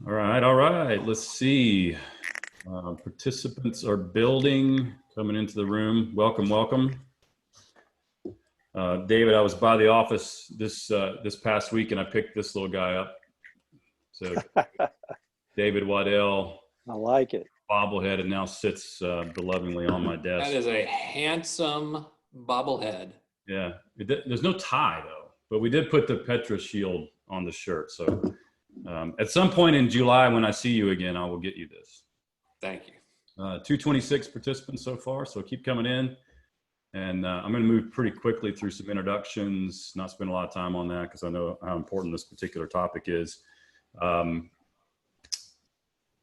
All right, all right. Let's see. Participants are building, coming into the room. Welcome, welcome. David, I was by the office this past week, and I picked this little guy up. So, David Waddell. I like it. Bobblehead, and now sits belovingly on my desk. That is a handsome bobblehead. Yeah, there's no tie though, but we did put the Petra shield on the shirt. So at some point in July, when I see you again, I will get you this. Thank you. 226 participants so far, so keep coming in. And I'm going to move pretty quickly through some introductions, not spend a lot of time on that because I know how important this particular topic is.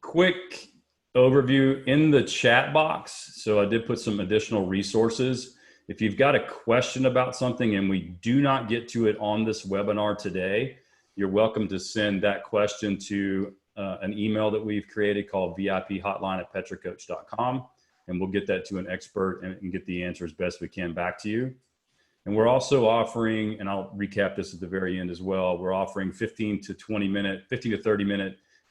Quick overview in the chat box. So I did put some additional resources. If you've got a question about something and we do not get to it on this webinar today, you're welcome to send that question to an email that we've created called viphotline@petracoach.com, and we'll get that to an expert and get the answer as best we can back to you. And we're also offering, and I'll recap this at the very end as well, we're offering 15 to 30 minute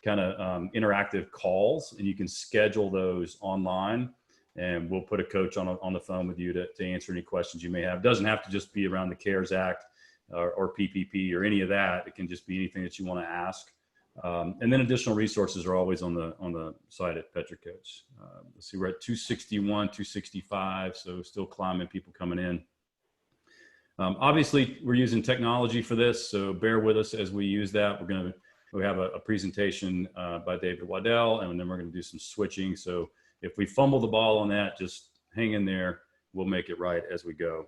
kind of interactive calls, and you can schedule those online, and we'll put a coach on the phone with you to answer any questions you may have. It doesn't have to just be around the CARES Act or PPP or any of that. It can just be anything that you want to ask. And then additional resources are always on the site at Petra Coach. Let's see, we're at 261, 265, so still climbing, people coming in. Obviously, we're using technology for this, so bear with us as we use that. We have a presentation by David Waddell, and then we're going to do some switching. So if we fumble the ball on that, just hang in there. We'll make it right as we go.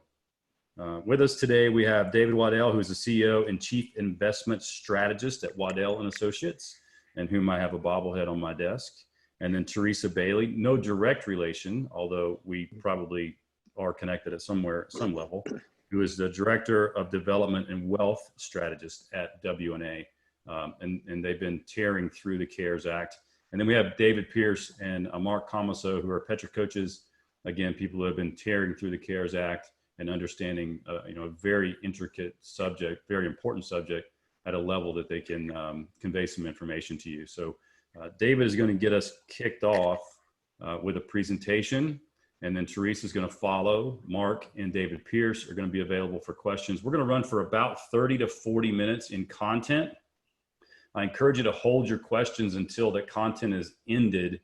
With us today, we have David Waddell, who's the CEO and Chief Investment Strategist at Waddell and Associates, and whom I have a bobblehead on my desk. And then Teresa Bailey, no direct relation, although we probably are connected at some level, who is the Director of Development and Wealth Strategist at WNA. And they've been tearing through the CARES Act. And then we have David Pierce and Mark Comaso, who are Petra coaches. Again, people who have been tearing through the CARES Act and understanding, a very intricate subject, very important subject at a level that they can convey some information to you. So David is going to get us kicked off with a presentation, and then Teresa is going to follow. Mark and David Pierce are going to be available for questions. We're going to run for about 30 to 40 minutes in content. I encourage you to hold your questions until the content is ended,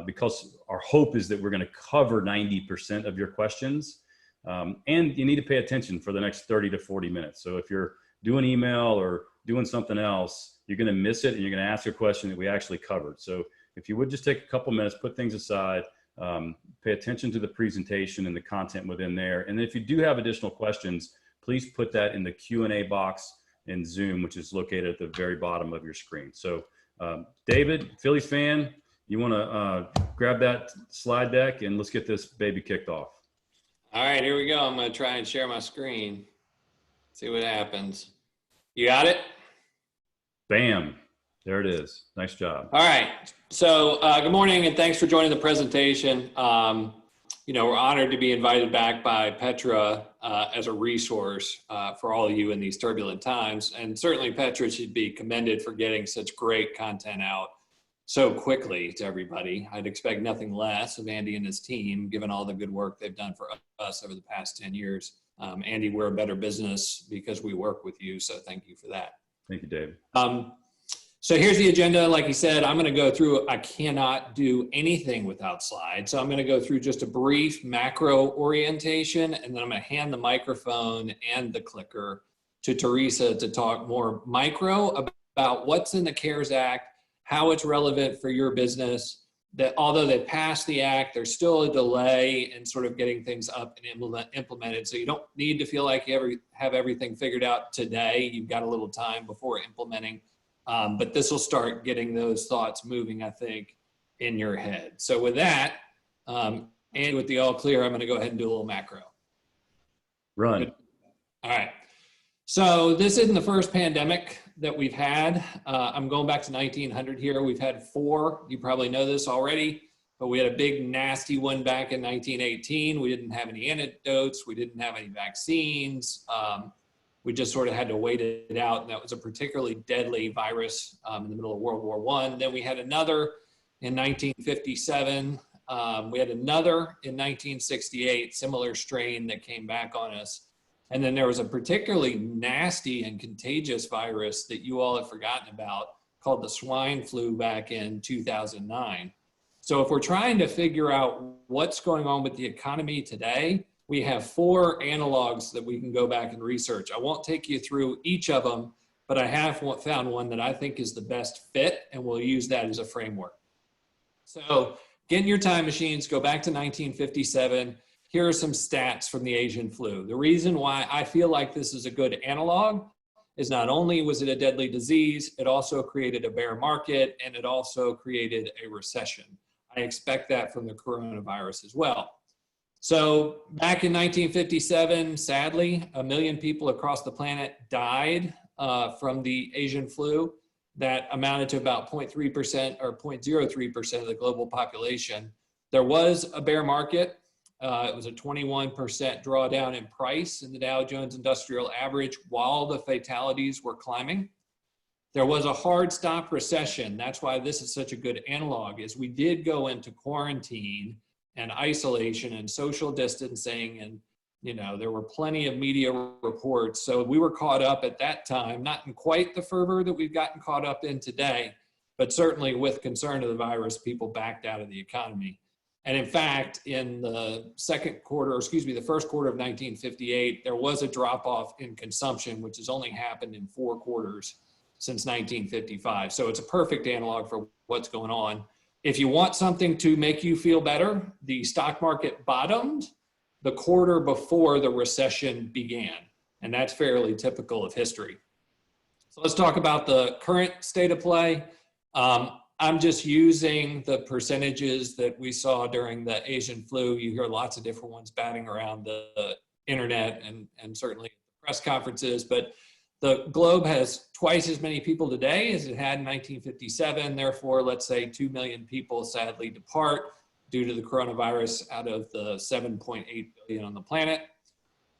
because our hope is that we're going to cover 90% of your questions. And you need to pay attention for the next 30 to 40 minutes. So if you're doing email or doing something else, you're going to miss it, and you're going to ask a question that we actually covered. So if you would just take a couple minutes, put things aside, pay attention to the presentation and the content within there. And if you do have additional questions, please put that in the Q&A box in Zoom, which is located at the very bottom of your screen. So David, Phillies fan, you want to grab that slide deck and let's get this baby kicked off. All right, here we go. I'm going to try and share my screen. See what happens. You got it? Bam. There it is. Nice job. All right. So good morning, and thanks for joining the presentation. We're honored to be invited back by Petra as a resource for all of you in these turbulent times. And certainly Petra should be commended for getting such great content out so quickly to everybody. I'd expect nothing less of Andy and his team, given all the good work they've done for us over the past 10 years. Andy, we're a better business because we work with you, so thank you for that. Thank you, David. So here's the agenda. Like you said, I'm going to go through, I cannot do anything without slides. So I'm going to go through just a brief macro orientation, and then I'm going to hand the microphone and the clicker to Teresa to talk more micro about what's in the CARES Act, how it's relevant for your business, that although they passed the act, there's still a delay in sort of getting things up and implemented. So you don't need to feel like you have everything figured out today. You've got a little time before implementing. But this will start getting those thoughts moving, I think, in your head. So with that, and with the all clear, I'm going to go ahead and do a little macro. Run. All right. So this isn't the first pandemic that we've had. I'm going back to 1900 here. We've had 4. You probably know this already, but we had a big nasty one back in 1918. We didn't have any antidotes. We didn't have any vaccines. We just sort of had to wait it out. And that was a particularly deadly virus in the middle of World War I. Then we had another in 1957. We had another in 1968, similar strain that came back on us. And then there was a particularly nasty and contagious virus that you all have forgotten about called the swine flu back in 2009. So if we're trying to figure out what's going on with the economy today, we have 4 analogs that we can go back and research. I won't take you through each of them, but I have found one that I think is the best fit, and we'll use that as a framework. So get in your time machines, go back to 1957. Here are some stats from the Asian flu. The reason why I feel like this is a good analog is not only was it a deadly disease, it also created a bear market, and it also created a recession. I expect that from the coronavirus as well. So back in 1957, sadly, 1 million people across the planet died from the Asian flu. That amounted to about 0.3% or 0.03% of the global population. There was a bear market. It was a 21% drawdown in price in the Dow Jones Industrial Average while the fatalities were climbing. There was a hard stop recession. That's why this is such a good analog, is we did go into quarantine and isolation and social distancing, and there were plenty of media reports. So we were caught up at that time, not in quite the fervor that we've gotten caught up in today, but certainly with concern of the virus, people backed out of the economy. And in fact, in the the first quarter of 1958, there was a drop off in consumption, which has only happened in 4 quarters since 1955. So it's a perfect analog for what's going on. If you want something to make you feel better, the stock market bottomed the quarter before the recession began, and that's fairly typical of history. So let's talk about the current state of play. I'm just using the percentages that we saw during the Asian flu. You hear lots of different ones batting around the internet and certainly press conferences, but the globe has twice as many people today as it had in 1957. Therefore, let's say 2 million people sadly depart due to the coronavirus out of the 7.8 billion on the planet.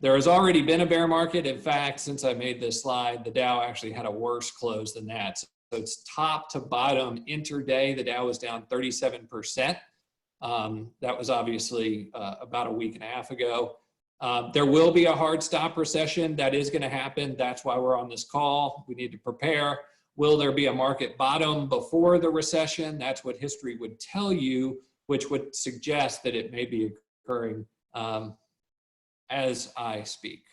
There has already been a bear market. In fact, since I made this slide, the Dow actually had a worse close than that. So it's top to bottom intraday. The Dow was down 37%. That was obviously about a week and a half ago. There will be a hard stop recession. That is going to happen. That's why we're on this call. We need to prepare. Will there be a market bottom before the recession? That's what history would tell you, which would suggest that it may be occurring as I speak.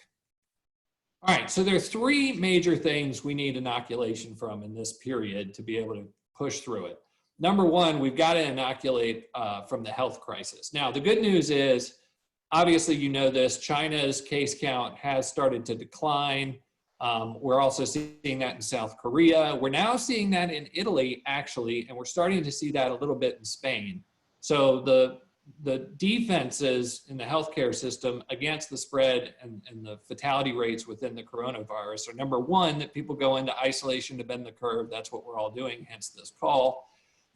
All right, so there are 3 major things we need inoculation from in this period to be able to push through it. Number 1, we've got to inoculate from the health crisis. Now, the good news is, obviously, you know this, China's case count has started to decline. We're also seeing that in South Korea. We're now seeing that in Italy, actually, and we're starting to see that a little bit in Spain. So the defenses in the healthcare system against the spread and the fatality rates within the coronavirus are, number 1, that people go into isolation to bend the curve. That's what we're all doing, hence this call.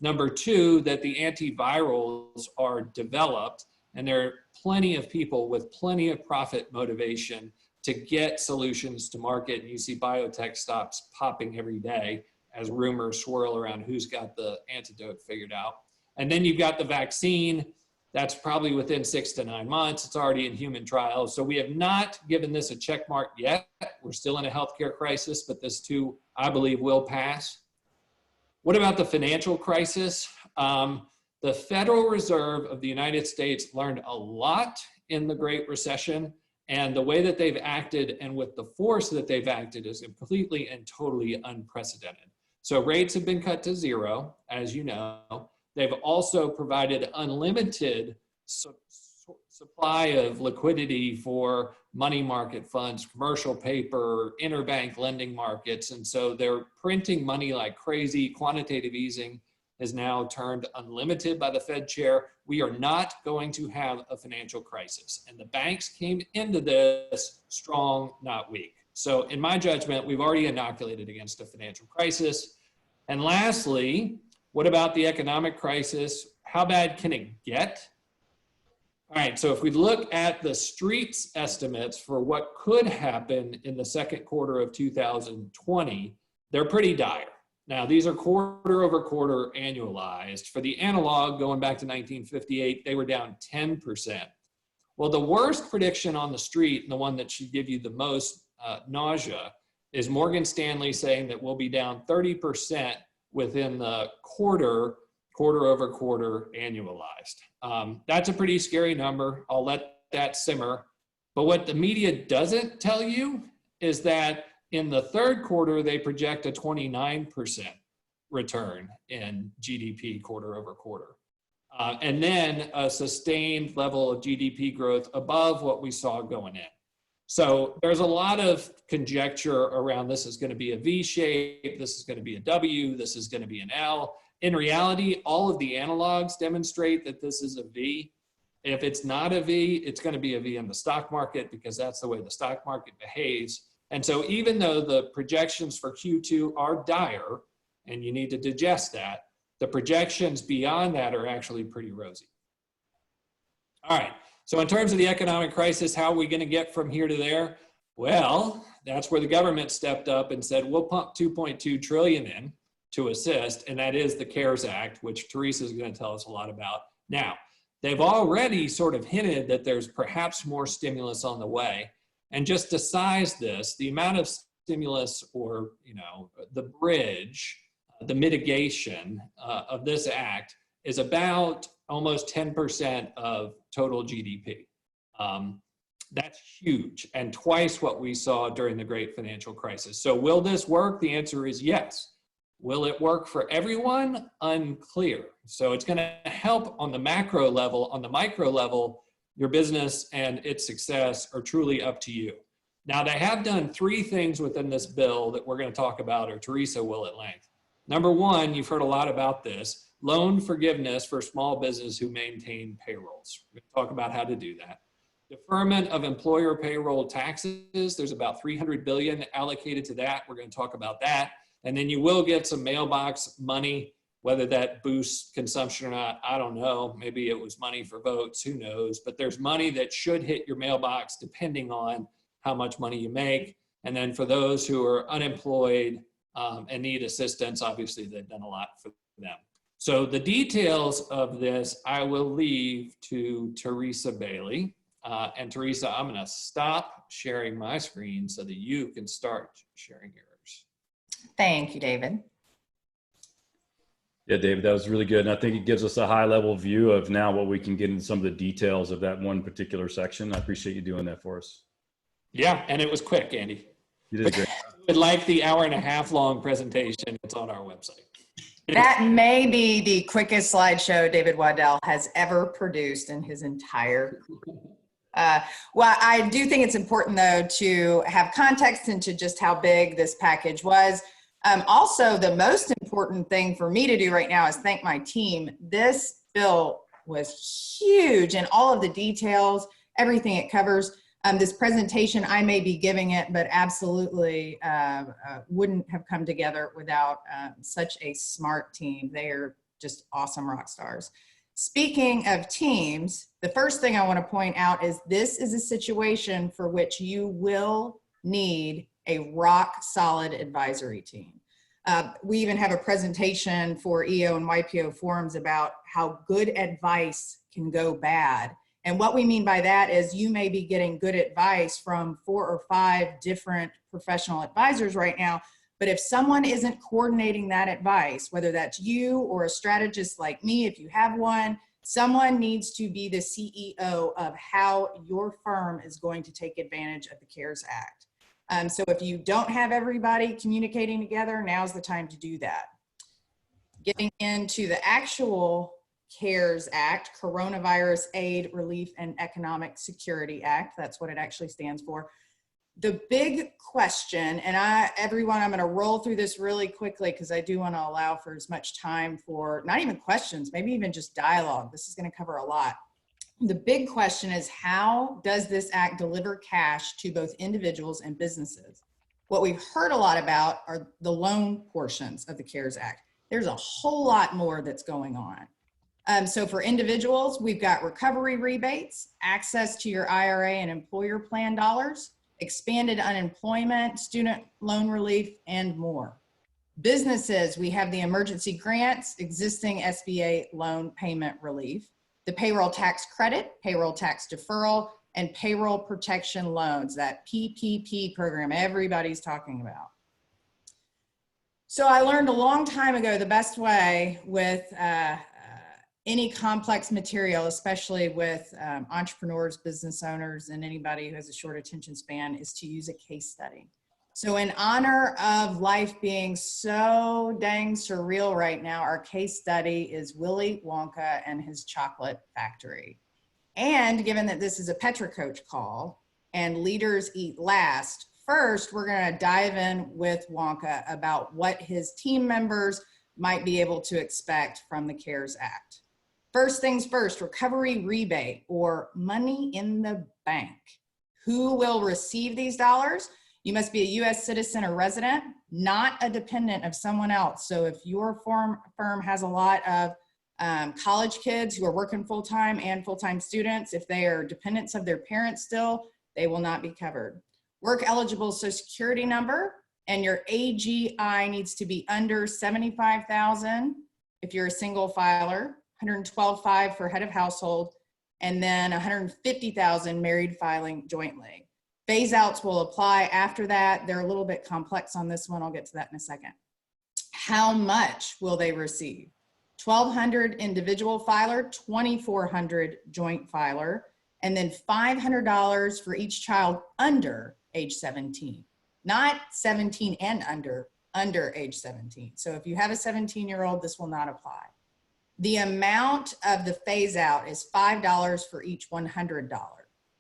Number 2, that the antivirals are developed, and there are plenty of people with plenty of profit motivation to get solutions to market. And you see biotech stocks popping every day as rumors swirl around who's got the antidote figured out. And then you've got the vaccine. That's probably within 6 to 9 months. It's already in human trials. So we have not given this a check mark yet. We're still in a healthcare crisis, but this too, I believe, will pass. What about the financial crisis? The Federal Reserve of the United States learned a lot in the Great Recession, and the way that they've acted and with the force that they've acted is completely and totally unprecedented. So rates have been cut to 0, as you know. They've also provided unlimited supply of liquidity for money market funds, commercial paper, interbank lending markets. And so they're printing money like crazy. Quantitative easing is now turned unlimited by the Fed chair. We are not going to have a financial crisis. And the banks came into this strong, not weak. So in my judgment, we've already inoculated against a financial crisis. And lastly, what about the economic crisis? How bad can it get? All right, so if we look at the street's estimates for what could happen in the second quarter of 2020, they're pretty dire. Now, these are quarter over quarter annualized. For the analog, going back to 1958, they were down 10%. Well, the worst prediction on the street, and the one that should give you the most nausea, is Morgan Stanley saying that we'll be down 30% within the quarter over quarter annualized. That's a pretty scary number. I'll let that simmer. But what the media doesn't tell you is that in the third quarter, they project a 29% return in GDP quarter over quarter. And then a sustained level of GDP growth above what we saw going in. So there's a lot of conjecture around this is going to be a V shape, this is going to be a W, this is going to be an L. In reality, all of the analogs demonstrate that this is a V. If it's not a V, it's going to be a V in the stock market because that's the way the stock market behaves. And so even though the projections for Q2 are dire, and you need to digest that, the projections beyond that are actually pretty rosy. All right, so in terms of the economic crisis, how are we going to get from here to there? Well, that's where the government stepped up and said, we'll pump 2.2 trillion in to assist, and that is the CARES Act, which Teresa is going to tell us a lot about. Now, they've already sort of hinted that there's perhaps more stimulus on the way. And just to size this, the amount of stimulus or, the bridge, the mitigation of this act is about almost 10% of total GDP. That's huge and twice what we saw during the great financial crisis. So will this work? The answer is yes. Will it work for everyone? Unclear. So it's going to help on the macro level. On the micro level, your business and its success are truly up to you. Now, they have done three things within this bill that we're going to talk about, or Teresa will at length. Number one, you've heard a lot about this, loan forgiveness for small business who maintain payrolls. We're going to talk about how to do that. Deferment of employer payroll taxes. There's about $300 billion allocated to that. We're going to talk about that. And then you will get some mailbox money, whether that boosts consumption or not, I don't know. Maybe it was money for votes, who knows? But there's money that should hit your mailbox depending on how much money you make. And then for those who are unemployed and need assistance, obviously they've done a lot for them. So the details of this, I will leave to Teresa Bailey. And Teresa, I'm gonna stop sharing my screen so that you can start sharing yours. Thank you, David. Yeah, David, that was really good. And I think it gives us a high level view of now what we can get into some of the details of that one particular section. I appreciate you doing that for us. Yeah, and it was quick, Andy. You did great. Like the hour-and-a-half long presentation, it's on our website. That may be the quickest slideshow David Waddell has ever produced in his entire career. Well, I do think it's important, though, to have context into just how big this package was. Also, the most important thing for me to do right now is thank my team. This bill was huge, and all of the details, everything it covers. This presentation, I may be giving it, but absolutely wouldn't have come together without such a smart team. They are just awesome rock stars. Speaking of teams, the first thing I want to point out is this is a situation for which you will need a rock solid advisory team. We even have a presentation for EO and YPO forums about how good advice can go bad. And what we mean by that is you may be getting good advice from 4 or 5 different professional advisors right now, but if someone isn't coordinating that advice, whether that's you or a strategist like me, if you have one, someone needs to be the CEO of how your firm is going to take advantage of the CARES Act. So if you don't have everybody communicating together, now's the time to do that. Getting into the actual CARES Act, Coronavirus Aid, Relief, and Economic Security Act. That's what it actually stands for. The big question, and everyone, I'm going to roll through this really quickly because I do want to allow for as much time for not even questions, maybe even just dialogue. This is going to cover a lot. The big question is, how does this act deliver cash to both individuals and businesses? What we've heard a lot about are the loan portions of the CARES Act. There's a whole lot more that's going on. So for individuals, we've got recovery rebates, access to your IRA and employer plan dollars, expanded unemployment, student loan relief, and more. Businesses, we have the emergency grants, existing SBA loan payment relief, the payroll tax credit, payroll tax deferral, and payroll protection loans, that PPP program everybody's talking about. So I learned a long time ago the best way with any complex material, especially with entrepreneurs, business owners, and anybody who has a short attention span, is to use a case study. So in honor of life being so dang surreal right now, our case study is Willy Wonka and his chocolate factory. And given that this is a Petra coach call and leaders eat last, first, we're going to dive in with Wonka about what his team members might be able to expect from the CARES Act. First things first, recovery rebate or money in the bank. Who will receive these dollars? You must be a U.S. citizen or resident, not a dependent of someone else. So if your firm has a lot of college kids who are working full-time and full-time students, if they are dependents of their parents still, they will not be covered. Work eligible Social Security number, and your AGI needs to be under 75,000 if you're a single filer, 112.5 for head of household, and then 150,000 married filing jointly. Phase outs will apply after that. They're a little bit complex on this one. I'll get to that in a second. How much will they receive? 1,200 individual filer, 2,400 joint filer, and then $500 for each child under age 17, not 17 and under age 17. So if you have a 17-year-old, this will not apply. The amount of the phase out is $5 for each $100.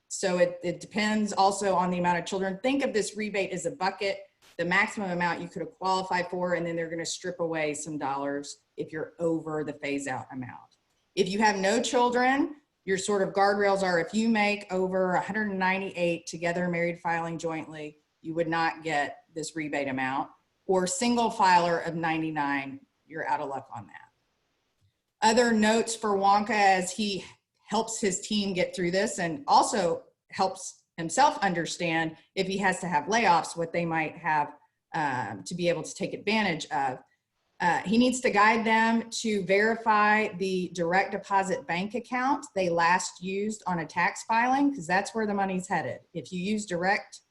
So it depends also on the amount of children. Think of this rebate as a bucket, the maximum amount you could have qualified for, and then they're going to strip away some dollars if you're over the phase out amount. If you have no children, your sort of guardrails are if you make over 198 together, married filing jointly, you would not get this rebate amount, or single filer of 99, you're out of luck on that. Other notes for Wonka as he helps his team get through this and also helps himself understand if he has to have layoffs, what they might have to be able to take advantage of. He needs to guide them to verify the direct deposit bank account they last used on a tax filing, because that's where the money's headed. If you use direct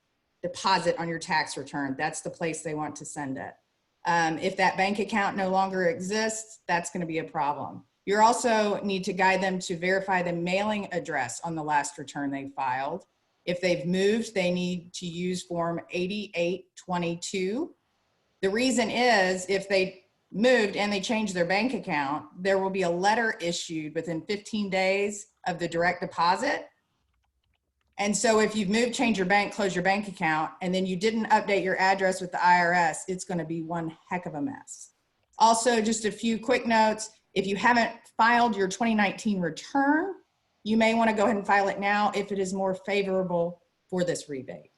deposit on your tax return, that's the place they want to send it. If that bank account no longer exists, that's going to be a problem. You also need to guide them to verify the mailing address on the last return they filed. If they've moved, they need to use Form 8822. The reason is if they moved and they changed their bank account, there will be a letter issued within 15 days of the direct deposit. And so if you've moved, change your bank, close your bank account, and then you didn't update your address with the IRS, it's going to be one heck of a mess. Also, just a few quick notes. If you haven't filed your 2019 return, you may want to go ahead and file it now if it is more favorable for this rebate.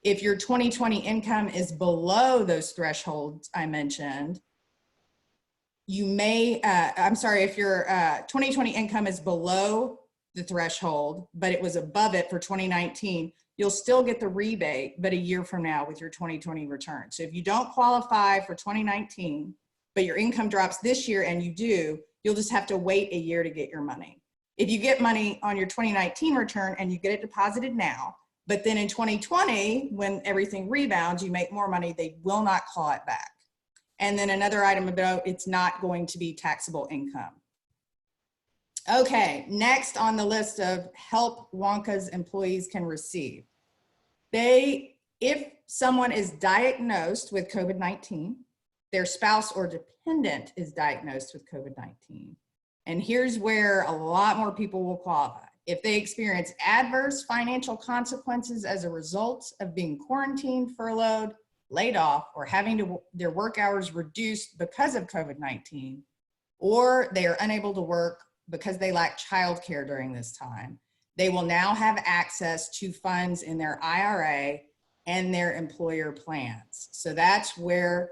If your 2020 income is below those thresholds I mentioned, you may, if your 2020 income is below the threshold, but it was above it for 2019, you'll still get the rebate, but a year from now with your 2020 return. So if you don't qualify for 2019, but your income drops this year and you do, you'll just have to wait a year to get your money. If you get money on your 2019 return and you get it deposited now, but then in 2020, when everything rebounds, you make more money, they will not claw it back. And then another item of note, it's not going to be taxable income. Okay, next on the list of help Wonka's employees can receive. If someone is diagnosed with COVID-19, their spouse or dependent is diagnosed with COVID-19. And here's where a lot more people will qualify. If they experience adverse financial consequences as a result of being quarantined, furloughed, laid off, or having their work hours reduced because of COVID-19, or they are unable to work because they lack childcare during this time, they will now have access to funds in their IRA and their employer plans. So that's where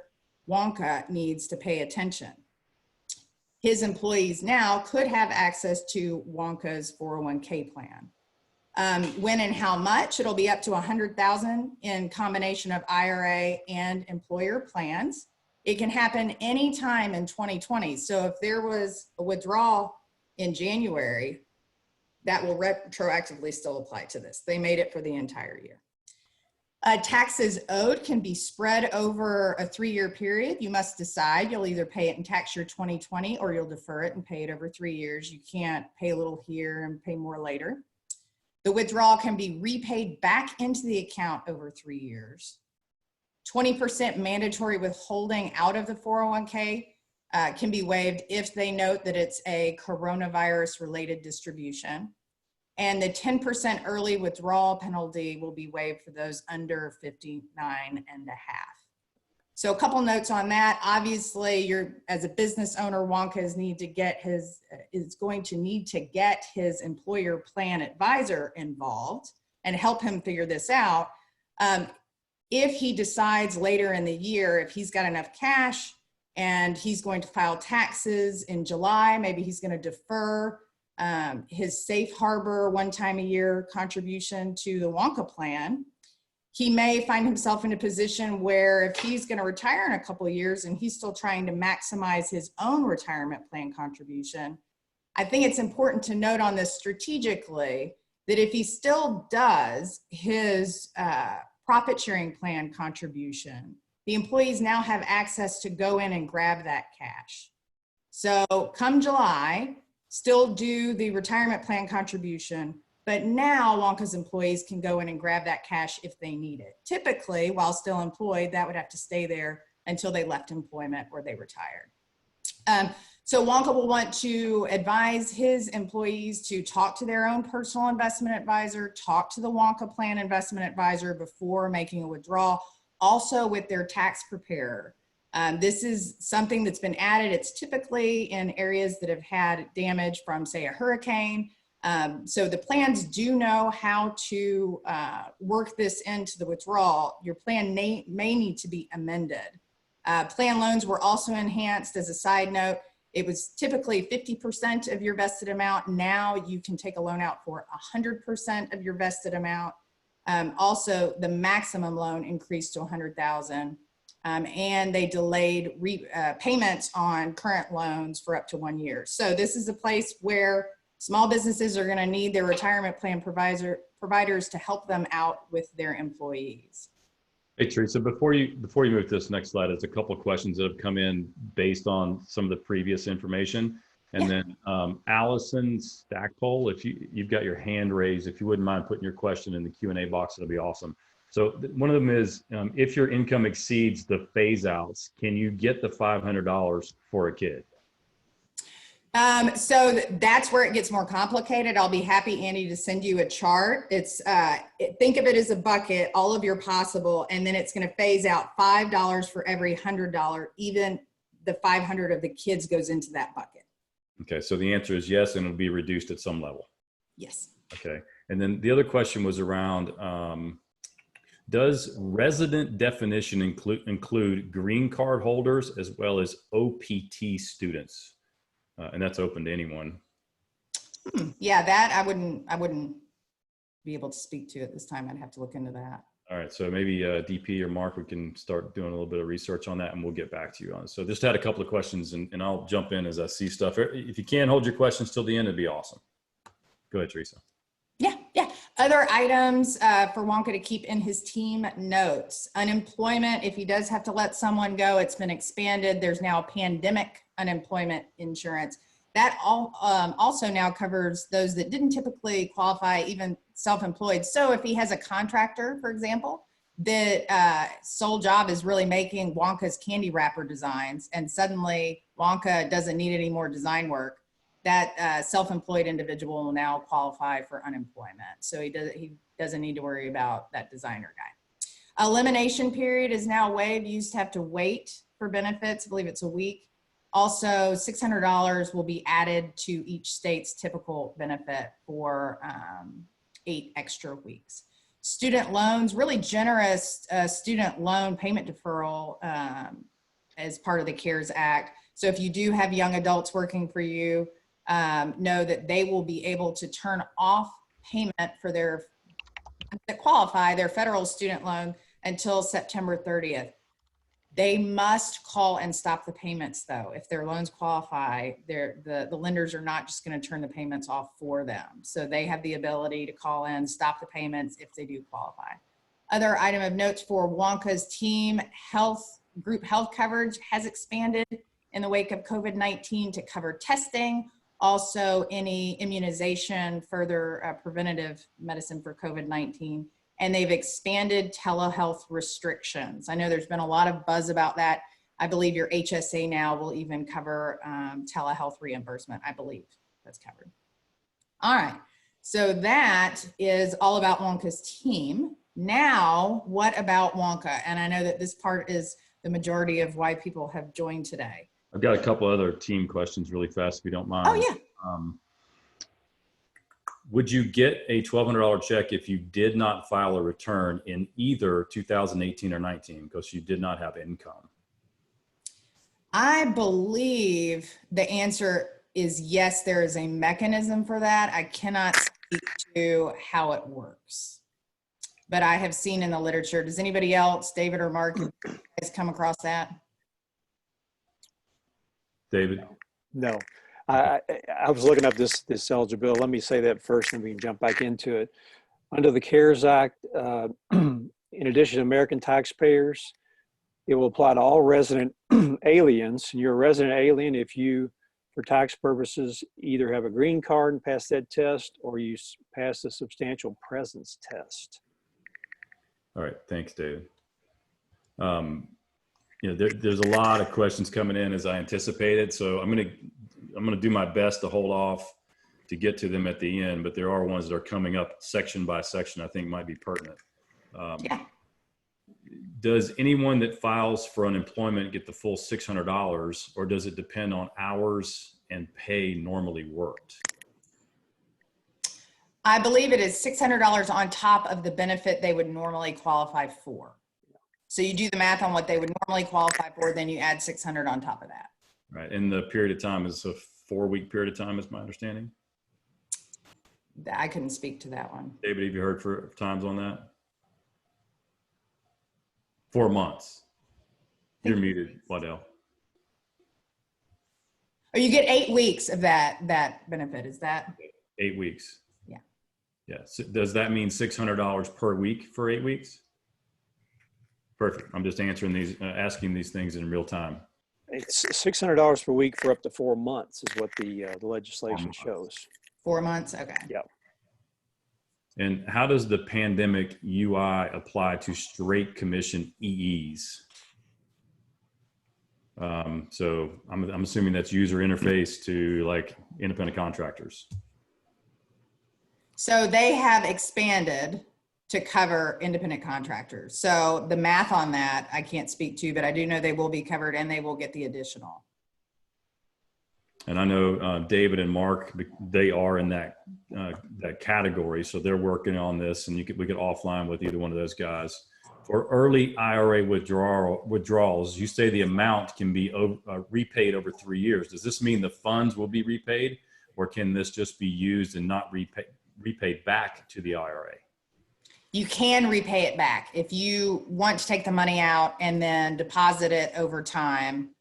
Wonka needs to pay attention. his employees now could have access to Wonka's 401k plan. When and how much, it'll be up to $100,000 in combination of IRA and employer plans. It can happen anytime in 2020. So if there was a withdrawal in January, that will retroactively still apply to this. They made it for the entire year. Taxes owed can be spread over a 3-year period. You must decide. You'll either pay it in tax year 2020 or you'll defer it and pay it over 3 years. You can't pay a little here and pay more later. The withdrawal can be repaid back into the account over 3 years. 20% mandatory withholding out of the 401k can be waived if they note that it's a coronavirus-related distribution. And the 10% early withdrawal penalty will be waived for those under 59 and a half. So a couple notes on that. Obviously, as a business owner, Wonka is going to need to get his employer plan advisor involved and help him figure this out. If he decides later in the year, if he's got enough cash and he's going to file taxes in July, maybe he's going to defer his safe harbor one time a year contribution to the Wonka plan, he may find himself in a position where if he's going to retire in a couple of years and he's still trying to maximize his own retirement plan contribution, I think it's important to note on this strategically that if he still does his profit sharing plan contribution, the employees now have access to go in and grab that cash. So come July, still do the retirement plan contribution, but now Wonka's employees can go in and grab that cash if they need it. Typically, while still employed, that would have to stay there until they left employment or they retired. So Wonka will want to advise his employees to talk to their own personal investment advisor, talk to the Wonka plan investment advisor before making a withdrawal, also with their tax preparer. This is something that's been added. It's typically in areas that have had damage from, say, a hurricane. So the plans do know how to work this into the withdrawal. Your plan may need to be amended. Plan loans were also enhanced. As a side note, it was typically 50% of your vested amount. Now you can take a loan out for 100% of your vested amount. Also, the maximum loan increased to $100,000. And they delayed payments on current loans for up to 1 year. So this is a place where small businesses are going to need their retirement plan providers to help them out with their employees. Hey, Teresa, before you move to this next slide, there's a couple of questions that have come in based on some of the previous information. And then Allison Stackpole, if you've got your hand raised, if you wouldn't mind putting your question in the Q&A box, it'll be awesome. So one of them is, if your income exceeds the phase outs, can you get the $500 for a kid? So that's where it gets more complicated. I'll be happy, Andy, to send you a chart. Think of it as a bucket, all of your possible, and then it's going to phase out $5 for every $100. Even the 500 of the kids goes into that bucket. Okay, so the answer is yes, and it'll be reduced at some level. Yes. Okay, and then the other question was around, does resident definition include green card holders as well as OPT students? And that's open to anyone. Yeah, that I wouldn't be able to speak to at this time. I'd have to look into that. All right, so maybe DP or Mark, we can start doing a little bit of research on that and we'll get back to you on it. So just had a couple of questions and I'll jump in as I see stuff. If you can hold your questions till the end, it'd be awesome. Go ahead, Teresa. Yeah. Other items for Wonka to keep in his team notes. Unemployment, if he does have to let someone go, it's been expanded. There's now a pandemic unemployment insurance. That also now covers those that didn't typically qualify, even self-employed. So if he has a contractor, for example, that sole job is really making Wonka's candy wrapper designs, and suddenly Wonka doesn't need any more design work, that self-employed individual will now qualify for unemployment. So he doesn't need to worry about that designer guy. Elimination period is now waived. You used to have to wait for benefits. I believe it's a week. Also, $600 will be added to each state's typical benefit for 8 extra weeks. Student loans, really generous student loan payment deferral as part of the CARES Act. So if you do have young adults working for you, know that they will be able to turn off payment for their, that qualify, their federal student loan until September 30th. They must call and stop the payments though. If their loans qualify, the lenders are not just going to turn the payments off for them. So they have the ability to call in, stop the payments if they do qualify. Other item of notes for Wonka's team, group health coverage has expanded in the wake of COVID-19 to cover testing, also any immunization, further preventative medicine for COVID-19. And they've expanded telehealth restrictions. I know there's been a lot of buzz about that. I believe your HSA now will even cover telehealth reimbursement. I believe that's covered. All right, so that is all about Wonka's team. Now, what about Wonka? And I know that this part is the majority of why people have joined today. I've got a couple other team questions really fast, if you don't mind. Oh, yeah. Would you get a $1,200 check if you did not file a return in either 2018 or 19 because you did not have income? I believe the answer is yes, there is a mechanism for that. I cannot speak to how it works, but I have seen in the literature. Does anybody else, David or Mark, has come across that? David? No. I was looking up this eligibility. Let me say that first, and we can jump back into it. Under the CARES Act, in addition to American taxpayers, it will apply to all resident aliens. And you're a resident alien if you, for tax purposes, either have a green card and pass that test, or you pass the substantial presence test. All right, thanks, David. There's a lot of questions coming in as I anticipated, so I'm gonna do my best to hold off to get to them at the end, but there are ones that are coming up section by section I think might be pertinent. Yeah. Does anyone that files for unemployment get the full $600, or does it depend on hours and pay normally worked? I believe it is $600 on top of the benefit they would normally qualify for. So you do the math on what they would normally qualify for, then you add 600 on top of that. Right, and the period of time is a 4-week period of time, is my understanding. I couldn't speak to that one. David, have you heard for times on that? 4 months. You're muted, Waddell. Oh, you get 8 weeks of that benefit, is that? 8 weeks. Yeah. Yeah, so does that mean $600 per week for 8 weeks? Perfect, I'm just answering these, asking these things in real time. It's $600 per week for up to 4 months is what the legislation shows. 4 months, okay. Yeah. And how does the pandemic UI apply to straight commission EEs? So I'm assuming that's user interface to like independent contractors. So they have expanded to cover independent contractors. So the math on that, I can't speak to, but I do know they will be covered and they will get the additional. And I know David and Mark, they are in that category. So they're working on this, and we could offline with either one of those guys. For early IRA withdrawals, you say the amount can be repaid over 3 years. Does this mean the funds will be repaid, or can this just be used and not repaid back to the IRA? You can repay it back. If you want to take the money out and then deposit it over time,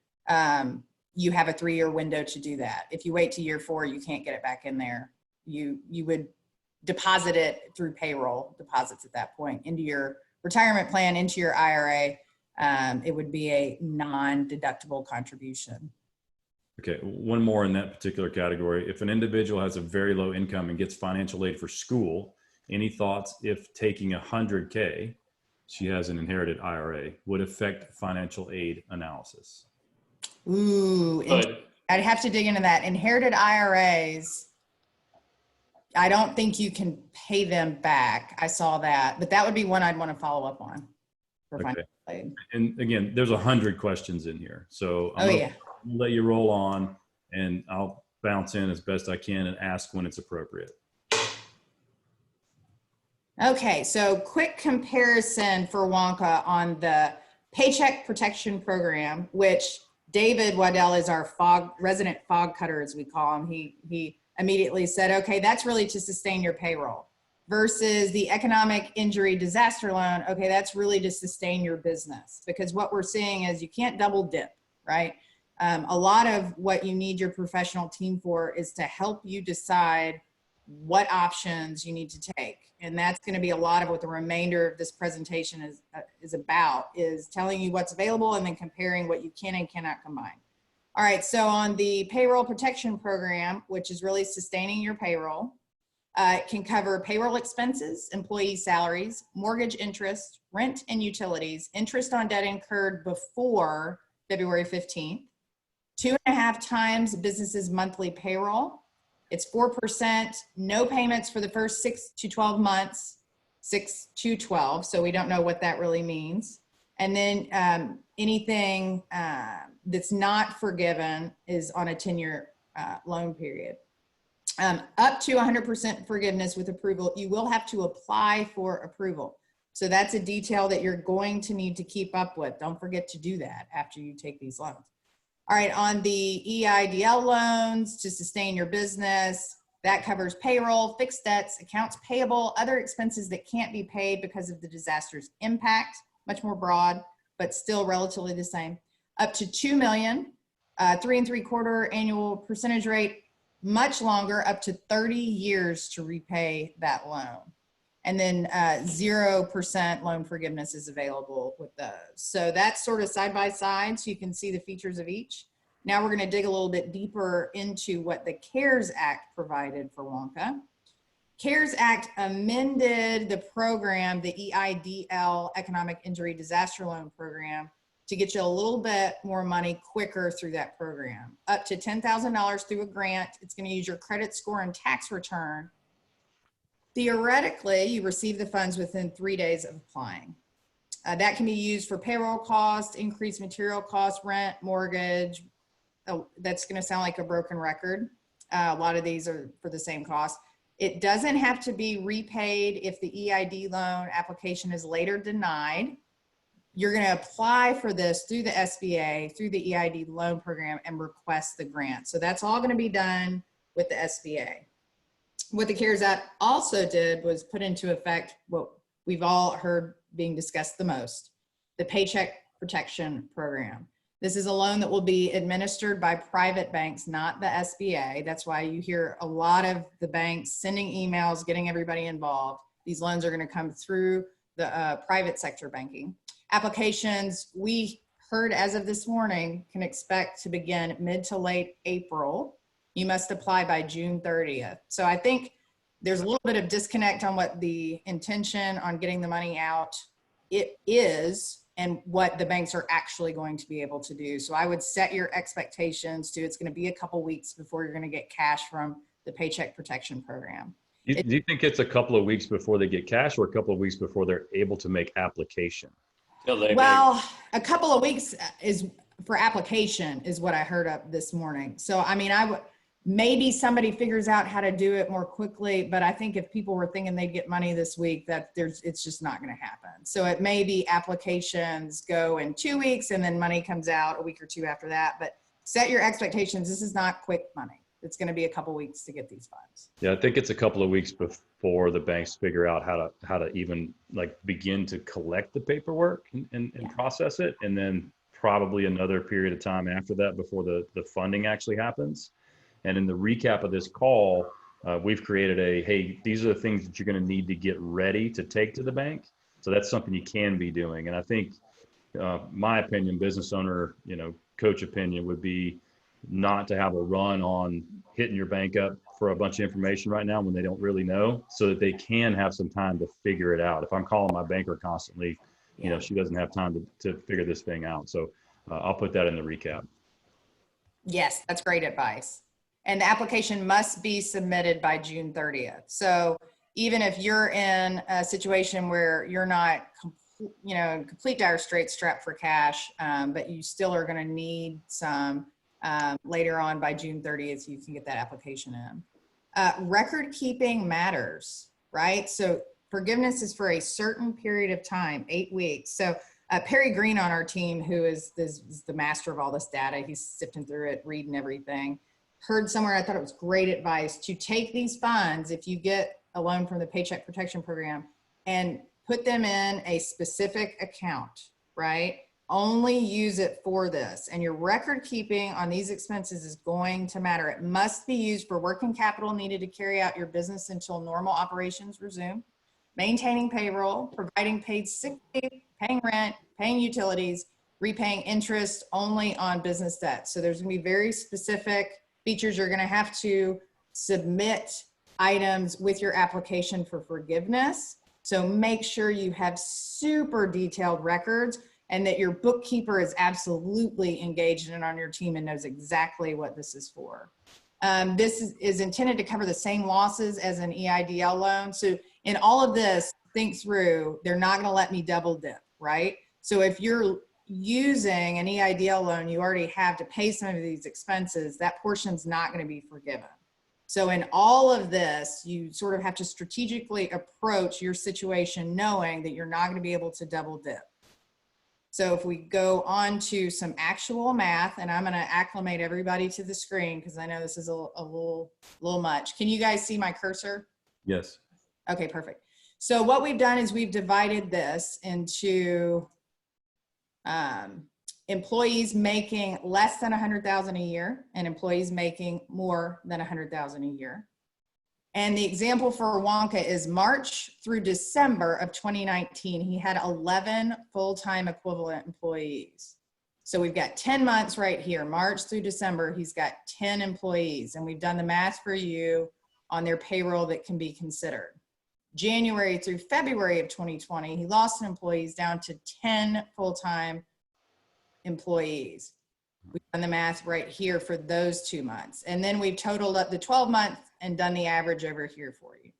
you have a 3-year window to do that. If you wait to year 4, you can't get it back in there. You would deposit it through payroll deposits at that point into your retirement plan, into your IRA. It would be a non-deductible contribution. Okay, one more in that particular category. If an individual has a very low income and gets financial aid for school, any thoughts if taking $100K, she has an inherited IRA, would affect financial aid analysis? Ooh, I'd have to dig into that. Inherited IRAs, I don't think you can pay them back. I saw that, but that would be one I'd want to follow up on for financial aid. And again, there's 100 questions in here. So I'm gonna let you roll on, and I'll bounce in as best I can and ask when it's appropriate. Okay, so quick comparison for Wonka on the Paycheck Protection Program, which David Waddell is our resident fog cutter, as we call him. He immediately said, okay, that's really to sustain your payroll, versus the economic injury disaster loan. Okay, that's really to sustain your business, because what we're seeing is you can't double dip, right? A lot of what you need your professional team for is to help you decide what options you need to take. And that's going to be a lot of what the remainder of this presentation is about, is telling you what's available and then comparing what you can and cannot combine. All right, so on the payroll protection program, which is really sustaining your payroll, it can cover payroll expenses, employee salaries, mortgage interest, rent and utilities, interest on debt incurred before February 15th, 2.5 times business's monthly payroll. It's 4%, no payments for the first 6 to 12 months, 6 to 12. So we don't know what that really means. And then anything that's not forgiven is on a 10-year loan period. Up to 100% forgiveness with approval, you will have to apply for approval. So that's a detail that you're going to need to keep up with. Don't forget to do that after you take these loans. All right, on the EIDL loans to sustain your business, that covers payroll, fixed debts, accounts payable, other expenses that can't be paid because of the disaster's impact, much more broad, but still relatively the same. Up to $2 million, 3 3/4 annual percentage rate, much longer, up to 30 years to repay that loan. And then 0% loan forgiveness is available with those. So that's sort of side by side, so you can see the features of each. Now we're going to dig a little bit deeper into what the CARES Act provided for Wonka. CARES Act amended the program, the EIDL, Economic Injury Disaster Loan Program, to get you a little bit more money quicker through that program. Up to $10,000 through a grant. It's going to use your credit score and tax return. Theoretically, you receive the funds within 3 days of applying. That can be used for payroll costs, increased material costs, rent, mortgage. Oh, that's going to sound like a broken record. A lot of these are for the same cost. It doesn't have to be repaid if the EID loan application is later denied. You're going to apply for this through the SBA, through the EID loan program, and request the grant. So that's all going to be done with the SBA. What the CARES Act also did was put into effect what we've all heard being discussed the most, the Paycheck Protection Program. This is a loan that will be administered by private banks, not the SBA. That's why you hear a lot of the banks sending emails, getting everybody involved. These loans are going to come through the private sector banking. Applications, we heard as of this morning, can expect to begin mid to late April. You must apply by June 30th. So I think there's a little bit of disconnect on what the intention on getting the money out it is and what the banks are actually going to be able to do. So I would set your expectations to it's going to be a couple weeks before you're going to get cash from the Paycheck Protection Program. Do you think it's a couple of weeks before they get cash, or a couple of weeks before they're able to make application? Well, a couple of weeks is for application is what I heard up this morning. So, I mean, maybe somebody figures out how to do it more quickly, but I think if people were thinking they'd get money this week, it's just not going to happen. So it may be applications go in 2 weeks and then money comes out a week or two after that, but set your expectations. This is not quick money. It's going to be a couple weeks to get these funds. Yeah, I think it's a couple of weeks before the banks figure out how to even like begin to collect the paperwork and process it. And then probably another period of time after that before the funding actually happens. And in the recap of this call, we've created hey, these are the things that you're going to need to get ready to take to the bank. So that's something you can be doing. And I think my opinion, business owner, coach opinion would be not to have a run on hitting your bank up for a bunch of information right now when they don't really know, so that they can have some time to figure it out. If I'm calling my banker constantly, she doesn't have time to figure this thing out. So I'll put that in the recap. Yes, that's great advice. And the application must be submitted by June 30th. So even if you're in a situation where you're not, complete dire straits strapped for cash, but you still are going to need some later on by June 30th, you can get that application in. Record keeping matters, right? So forgiveness is for a certain period of time, 8 weeks. So Perry Green on our team, who is the master of all this data, he's sifting through it, reading everything, heard somewhere, I thought it was great advice, to take these funds, if you get a loan from the Paycheck Protection Program, and put them in a specific account, right? Only use it for this. And your record keeping on these expenses is going to matter. It must be used for working capital needed to carry out your business until normal operations resume, maintaining payroll, providing paid sick leave, paying rent, paying utilities, repaying interest only on business debt. So there's gonna be very specific features. You're gonna have to submit items with your application for forgiveness. So make sure you have super detailed records and that your bookkeeper is absolutely engaged in on your team and knows exactly what this is for. This is intended to cover the same losses as an EIDL loan. So in all of this, think through, they're not gonna let me double dip, right? So if you're using an EIDL loan, you already have to pay some of these expenses, that portion's not gonna be forgiven. So in all of this, you sort of have to strategically approach your situation knowing that you're not going to be able to double dip. So if we go on to some actual math, and I'm going to acclimate everybody to the screen because I know this is a little much. Can you guys see my cursor? Yes. Okay, perfect. So what we've done is we've divided this into employees making less than 100,000 a year and employees making more than 100,000 a year. And the example for Wonka is March through December of 2019, he had 11 full-time equivalent employees. So we've got 10 months right here, March through December, he's got 10 employees, and we've done the math for you on their payroll that can be considered. January through February of 2020, he lost an employees down to 10 full-time employees. We've done the math right here for those 2 months. And then we've totaled up the 12 months and done the average over here for you.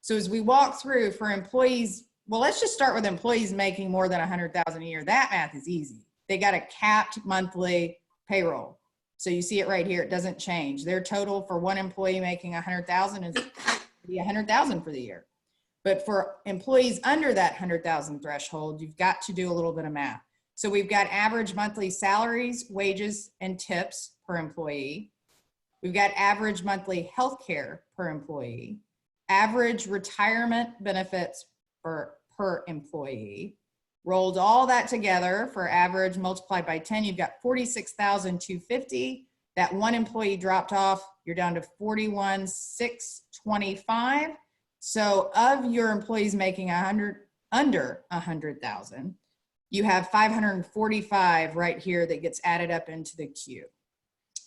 So as we walk through for employees, well, let's just start with employees making more than 100,000 a year. That math is easy. They got a capped monthly payroll. So you see it right here. It doesn't change. Their total for one employee making 100,000 is 100,000 for the year. But for employees under that 100,000 threshold, you've got to do a little bit of math. So we've got average monthly salaries, wages, and tips per employee. We've got average monthly health care per employee, average retirement benefits per employee. Rolled all that together for average multiplied by 10, you've got 46,250. That one employee dropped off, you're down to 41,625. So of your employees making under 100,000, you have 545 right here that gets added up into the queue.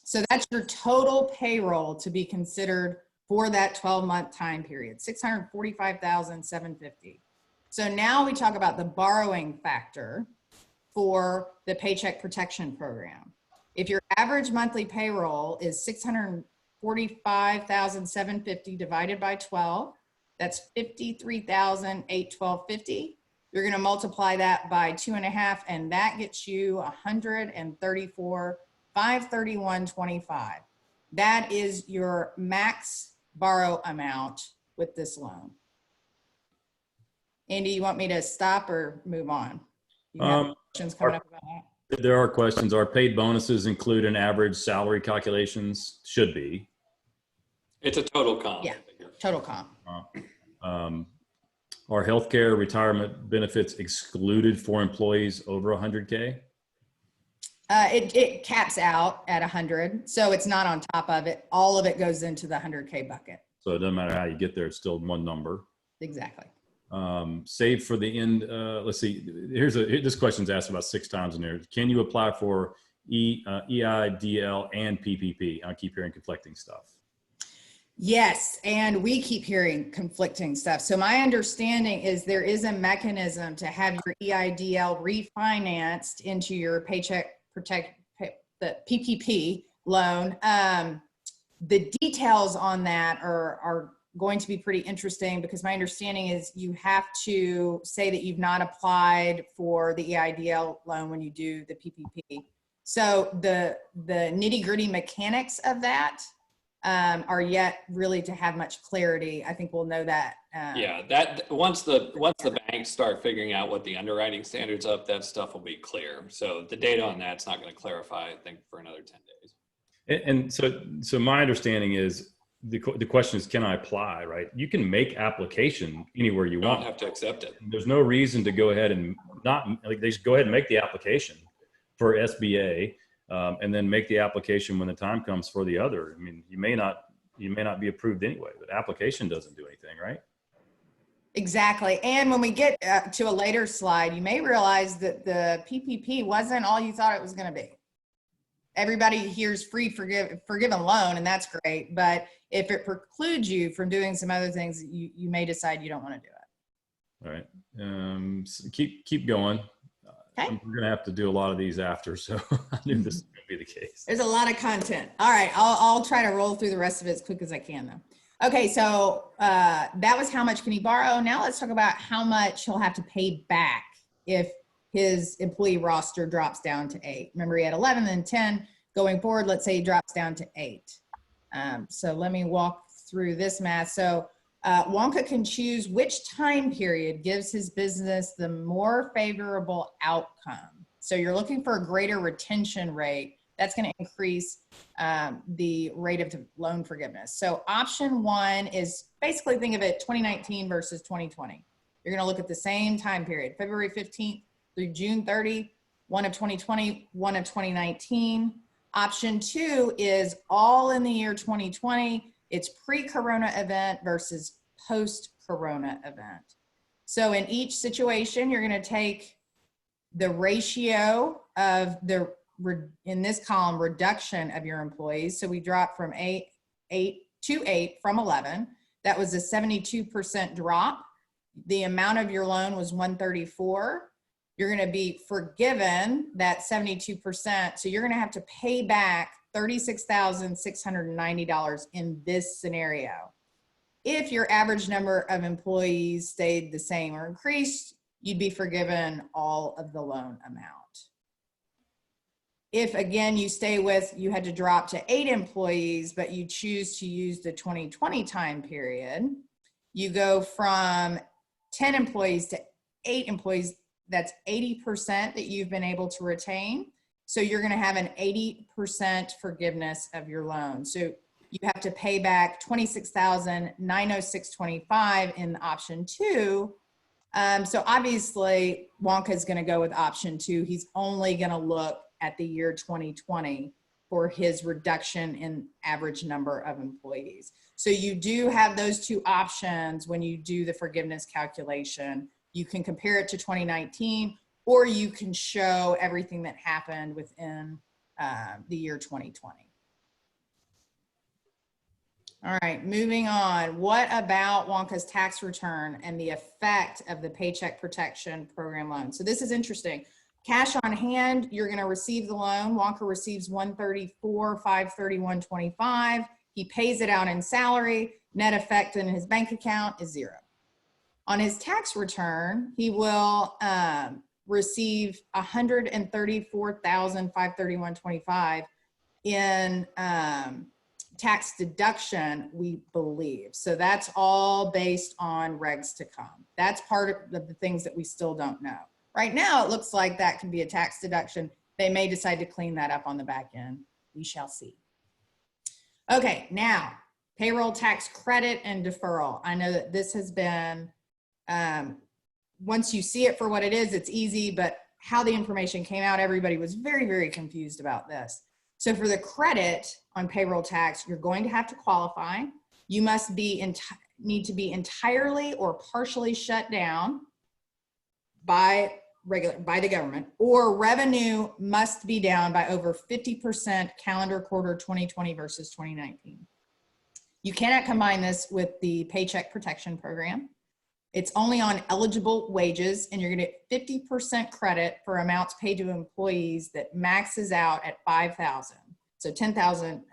So that's your total payroll to be considered for that 12-month time period, 645,750. So now we talk about the borrowing factor for the Paycheck Protection Program. If your average monthly payroll is 645,750 divided by 12, that's 53,812.50. You're going to multiply that by 2.5, and that gets you 134,531.25. That is your max borrow amount with this loan. Andy, you want me to stop or move on? You have questions coming up about that? There are questions. Are paid bonuses include in average salary calculations? Should be. It's a total comp. Yeah, total comp. Are healthcare retirement benefits excluded for employees over 100K? It caps out at 100, so it's not on top of it. All of it goes into the 100K bucket. So it doesn't matter how you get there, it's still one number. Exactly. Save for the end. Let's see. This question's asked about 6 times in there. Can you apply for EIDL and PPP? I keep hearing conflicting stuff. Yes, and we keep hearing conflicting stuff. So my understanding is there is a mechanism to have your EIDL refinanced into your Paycheck Protect, the PPP loan. The details on that are going to be pretty interesting because my understanding is you have to say that you've not applied for the EIDL loan when you do the PPP. So the nitty-gritty mechanics of that, are yet really to have much clarity. I think we'll know that. Yeah, that once the banks start figuring out what the underwriting standards up, that stuff will be clear. So the data on that's not going to clarify, I think, for another 10 days. And so my understanding is the question is, can I apply, right? You can make application anywhere you want. Don't have to accept it. There's no reason to go ahead and not, like, they just go ahead and make the application for SBA, and then make the application when the time comes for the other. I mean, you may not be approved anyway, but application doesn't do anything, right? Exactly. And when we get to a later slide, you may realize that the PPP wasn't all you thought it was going to be. Everybody hears free forgiven loan, and that's great. But if it precludes you from doing some other things, you may decide you don't want to do it. All right. So keep going. Okay. We're going to have to do a lot of these after, so I knew this was going to be the case. There's a lot of content. All right. I'll try to roll through the rest of it as quick as I can, though. Okay. So that was how much can he borrow. Now let's talk about how much he'll have to pay back if his employee roster drops down to 8. Remember, he had 11 and 10. Going forward, let's say he drops down to 8. So let me walk through this math. So Wonka can choose which time period gives his business the more favorable outcome. So you're looking for a greater retention rate. That's going to increase the rate of loan forgiveness. So option 1 is basically, think of it 2019 versus 2020. You're going to look at the same time period, February 15th through June 30, one of 2020, one of 2019. Option 2 is all in the year 2020. It's pre-corona event versus post-corona event. So in each situation, you're going to take the ratio of the, in this column, reduction of your employees. So we dropped from 8 to 8 from 11. That was a 72% drop. The amount of your loan was 134. You're going to be forgiven that 72%. So you're going to have to pay back $36,690 in this scenario. If your average number of employees stayed the same or increased, you'd be forgiven all of the loan amount. If, again, you stay with, you had to drop to 8 employees, but you choose to use the 2020 time period, you go from 10 employees to 8 employees. That's 80% that you've been able to retain. So you're going to have an 80% forgiveness of your loan. So you have to pay back $26,906.25 in option 2. So obviously Wonka is going to go with option 2. He's only going to look at the year 2020 for his reduction in average number of employees. So you do have those 2 options when you do the forgiveness calculation. You can compare it to 2019, or you can show everything that happened within the year 2020. All right, moving on. What about Wonka's tax return and the effect of the Paycheck Protection Program loan? So this is interesting. Cash on hand, you're going to receive the loan. Wonka receives $134,531.25. He pays it out in salary. Net effect in his bank account is 0. On his tax return, he will receive $134,531.25 in tax deduction, we believe. So that's all based on regs to come. That's part of the things that we still don't know. Right now, it looks like that can be a tax deduction. They may decide to clean that up on the back end. We shall see. Okay, now, payroll tax credit and deferral. I know that this has been, once you see it for what it is, it's easy, but how the information came out, everybody was very, very confused about this. So for the credit on payroll tax, you're going to have to qualify. You must be need to be entirely or partially shut down by the government, or revenue must be down by over 50% calendar quarter 2020 versus 2019. You cannot combine this with the Paycheck Protection Program. It's only on eligible wages, and you're going to get 50% credit for amounts paid to employees that maxes out at $5,000. So $10,000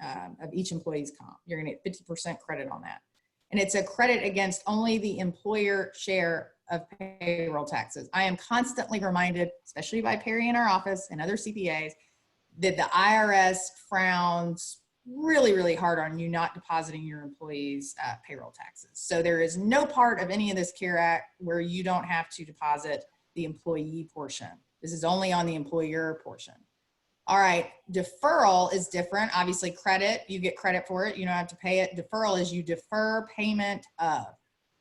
of each employee's comp. You're going to get 50% credit on that. And it's a credit against only the employer share of payroll taxes. I am constantly reminded, especially by Perry in our office and other CPAs, that the IRS frowns really, really hard on you not depositing your employees' payroll taxes. So there is no part of any of this CARE Act where you don't have to deposit the employee portion. This is only on the employer portion. All right, deferral is different. Obviously credit, you get credit for it. You don't have to pay it. Deferral is you defer payment of.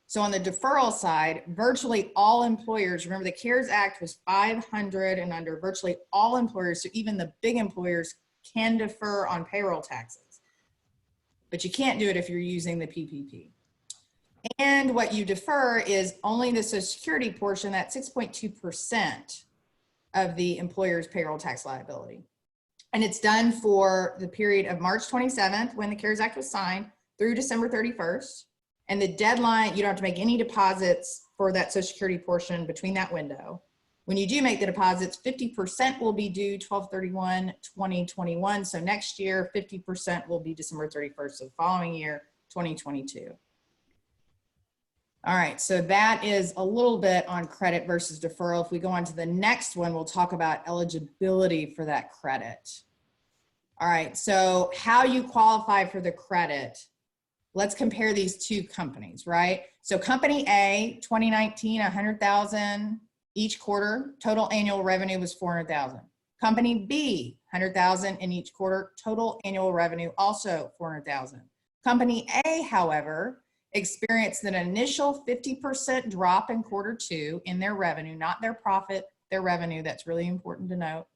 So on the deferral side, virtually all employers, remember the CARES Act was 500 and under, virtually all employers, so even the big employers can defer on payroll taxes, but you can't do it if you're using the PPP. And what you defer is only the Social Security portion, that 6.2% of the employer's payroll tax liability. And it's done for the period of March 27th, when the CARES Act was signed, through December 31st. And the deadline, you don't have to make any deposits for that Social Security portion between that window. When you do make the deposits, 50% will be due 12/31/2021. So next year, 50% will be December 31st of the following year, 2022. All right, so that is a little bit on credit versus deferral. If we go on to the next one, we'll talk about eligibility for that credit. All right, so how you qualify for the credit. Let's compare these two companies, right? So company A, 2019, 100,000 each quarter, total annual revenue was 400,000. Company B, 100,000 in each quarter, total annual revenue also 400,000. Company A, however, experienced an initial 50% drop in quarter two in their revenue, not their profit, their revenue. That's really important to note.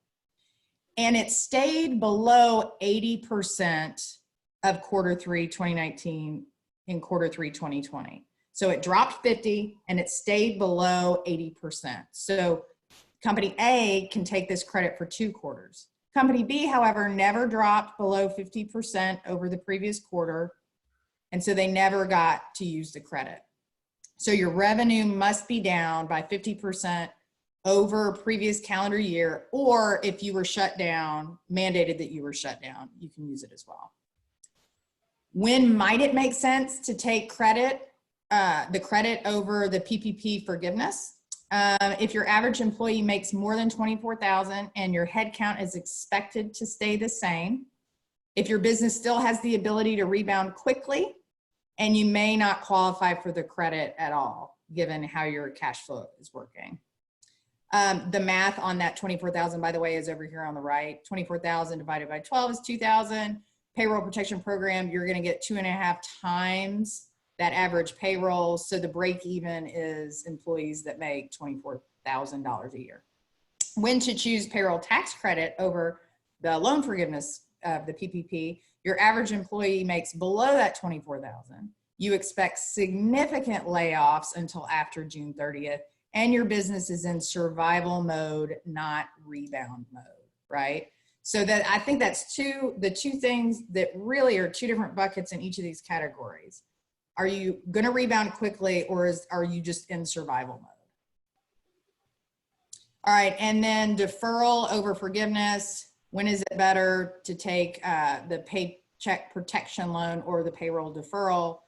And it stayed below 80% of quarter three 2019 in quarter three 2020. So it dropped 50 and it stayed below 80%. So company A can take this credit for 2 quarters. Company B, however, never dropped below 50% over the previous quarter. And so they never got to use the credit. So your revenue must be down by 50% over previous calendar year, or if you were shut down, mandated that you were shut down, you can use it as well. When might it make sense to take credit, the credit over the PPP forgiveness? If your average employee makes more than 24,000 and your headcount is expected to stay the same, if your business still has the ability to rebound quickly, and you may not qualify for the credit at all, given how your cash flow is working. The math on that 24,000, by the way, is over here on the right. 24,000 divided by 12 is 2,000. Payroll protection program, you're gonna get 2.5 times that average payroll. So the break even is employees that make $24,000 a year. When to choose payroll tax credit over the loan forgiveness of the PPP, your average employee makes below that 24,000. You expect significant layoffs until after June 30th, and your business is in survival mode, not rebound mode, right? So that I think that's the two things that really are 2 different buckets in each of these categories. Are you gonna rebound quickly, or are you just in survival mode? All right, and then deferral over forgiveness. When is it better to take the paycheck protection loan or the payroll deferral?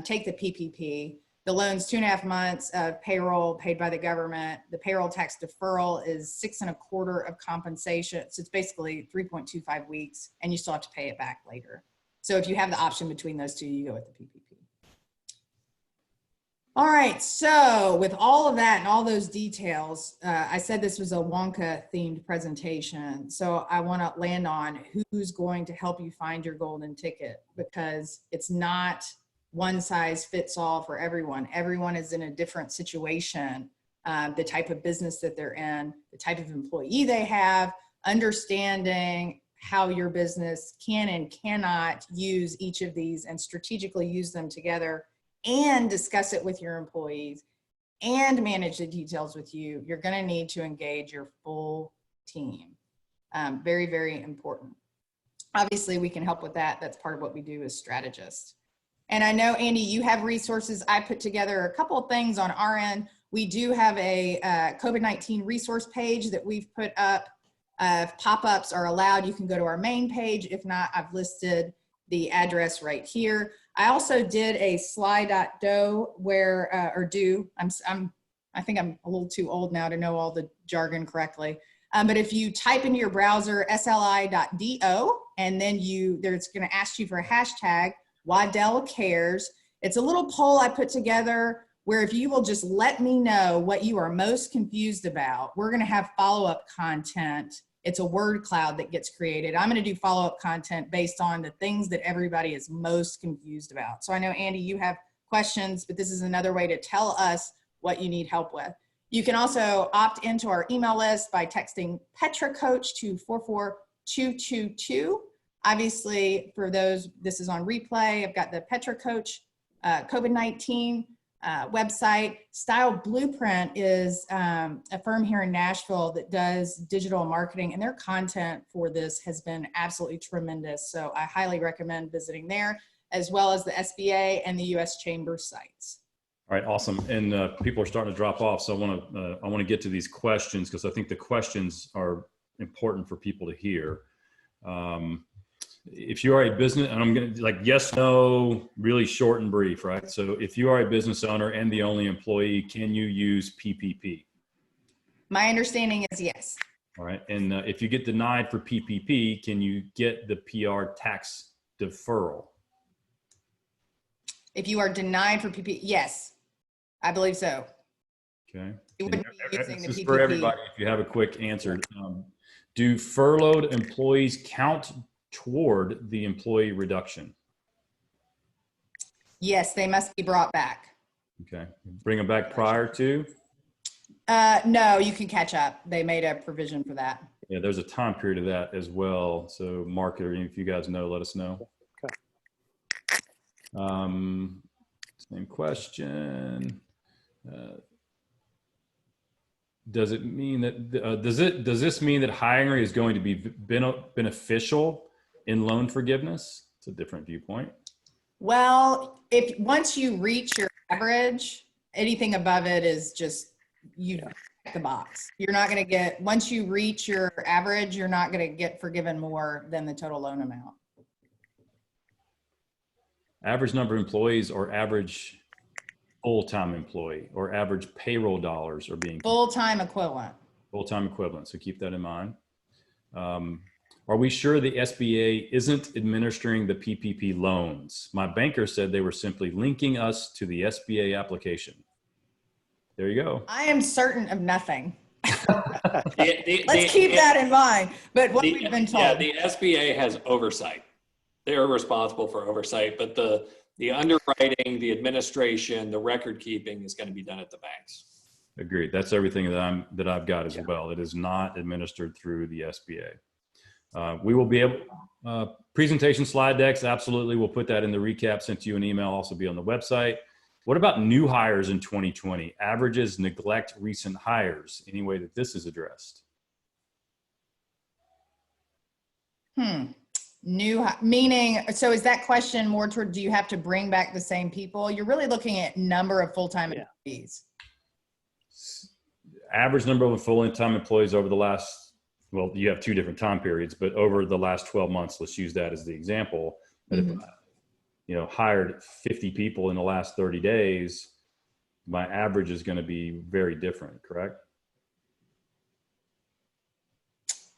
Take the PPP. The loan's 2.5 months of payroll paid by the government. The payroll tax deferral is 6.25 of compensation. So it's basically 3.25 weeks, and you still have to pay it back later. So if you have the option between those two, you go with the PPP. All right, so with all of that and all those details, I said this was a Wonka themed presentation. So I want to land on who's going to help you find your golden ticket, because it's not one size fits all for everyone. Everyone is in a different situation, the type of business that they're in, the type of employee they have, understanding how your business can and cannot use each of these and strategically use them together and discuss it with your employees and manage the details with you. You're going to need to engage your full team. Very, very important. Obviously, we can help with that. That's part of what we do as strategists. And I know, Andy, you have resources. I put together a couple of things on our end. We do have a COVID-19 resource page that we've put up. If pop-ups are allowed, you can go to our main page. If not, I've listed the address right here. I also did a sly.do where, I think I'm a little too old now to know all the jargon correctly. But if you type into your browser sli.do, and then it's going to ask you for a hashtag, Waddell Cares. It's a little poll I put together where if you will just let me know what you are most confused about, we're going to have follow-up content. It's a word cloud that gets created. I'm going to do follow-up content based on the things that everybody is most confused about. So I know, Andy, you have questions, but this is another way to tell us what you need help with. You can also opt into our email list by texting Petra Coach to 44222. Obviously, for those, this is on replay. I've got the Petra Coach COVID-19 website. Style Blueprint is a firm here in Nashville that does digital marketing, and their content for this has been absolutely tremendous. So I highly recommend visiting there, as well as the SBA and the U.S. Chamber sites. All right, awesome. And people are starting to drop off, so I want to get to these questions because I think the questions are important for people to hear. If you are a business, and I'm going to like yes, no, really short and brief, right? So if you are a business owner and the only employee, can you use PPP? My understanding is yes. All right. And if you get denied for PPP, can you get the PR tax deferral? If you are denied for PPP, yes, I believe so. Okay. You wouldn't be using the This is PPP. for everybody. If you have a quick answer, do furloughed employees count toward the employee reduction? Yes, they must be brought back. Okay. Bring them back prior to? No, you can catch up. They made a provision for that. Yeah, there's a time period of that as well. So Mark, or if you guys know, let us know. Okay. Same question. Does it mean that, does this mean that hiring is going to be beneficial in loan forgiveness? It's a different viewpoint. Well, once you reach your average, anything above it is just, you check the box. You're not going to get, once you reach your average, you're not going to get forgiven more than the total loan amount. Average number of employees or average full-time employee or average payroll dollars are being full-time equivalent. Full-time equivalent. So keep that in mind. Are we sure the SBA isn't administering the PPP loans? My banker said they were simply linking us to the SBA application. There you go. I am certain of nothing. Let's keep that in mind. But what we've been told. Yeah, the SBA has oversight. They're responsible for oversight, but the underwriting, the administration, the record keeping is going to be done at the banks. Agreed. That's everything that I've got as well. It is not administered through the SBA. We will be able, presentation slide decks, absolutely. We'll put that in the recap, sent you an email, also be on the website. What about new hires in 2020? Averages neglect recent hires. Any way that this is addressed? Meaning, so is that question more toward, do you have to bring back the same people? You're really looking at number of full-time employees. Average number of full-time employees over the last, well, you have two different time periods, but over the last 12 months, let's use that as the example. But if I, hired 50 people in the last 30 days, my average is going to be very different, correct?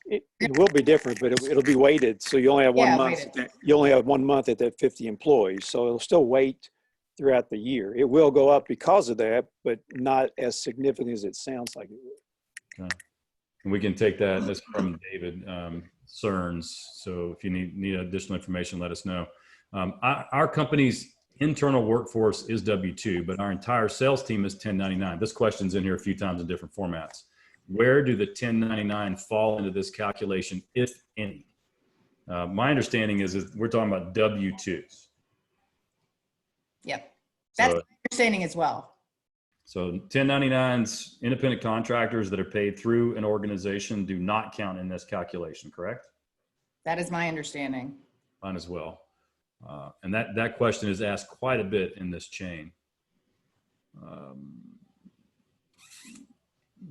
It will be different, but it'll be weighted. So you only have 1 month. You only have 1 month at that 50 employees. So it'll still weight throughout the year. It will go up because of that, but not as significant as it sounds like it will. Okay. And we can take that. That's from David Cerns. So if you need additional information, let us know. Our company's internal workforce is W-2, but our entire sales team is 1099. This question's in here a few times in different formats. Where do the 1099 fall into this calculation, if any? My understanding is we're talking about W-2s. Yep. That's my understanding as well. So 1099s, independent contractors that are paid through an organization do not count in this calculation, correct? That is my understanding. Mine as well. And that question is asked quite a bit in this chain.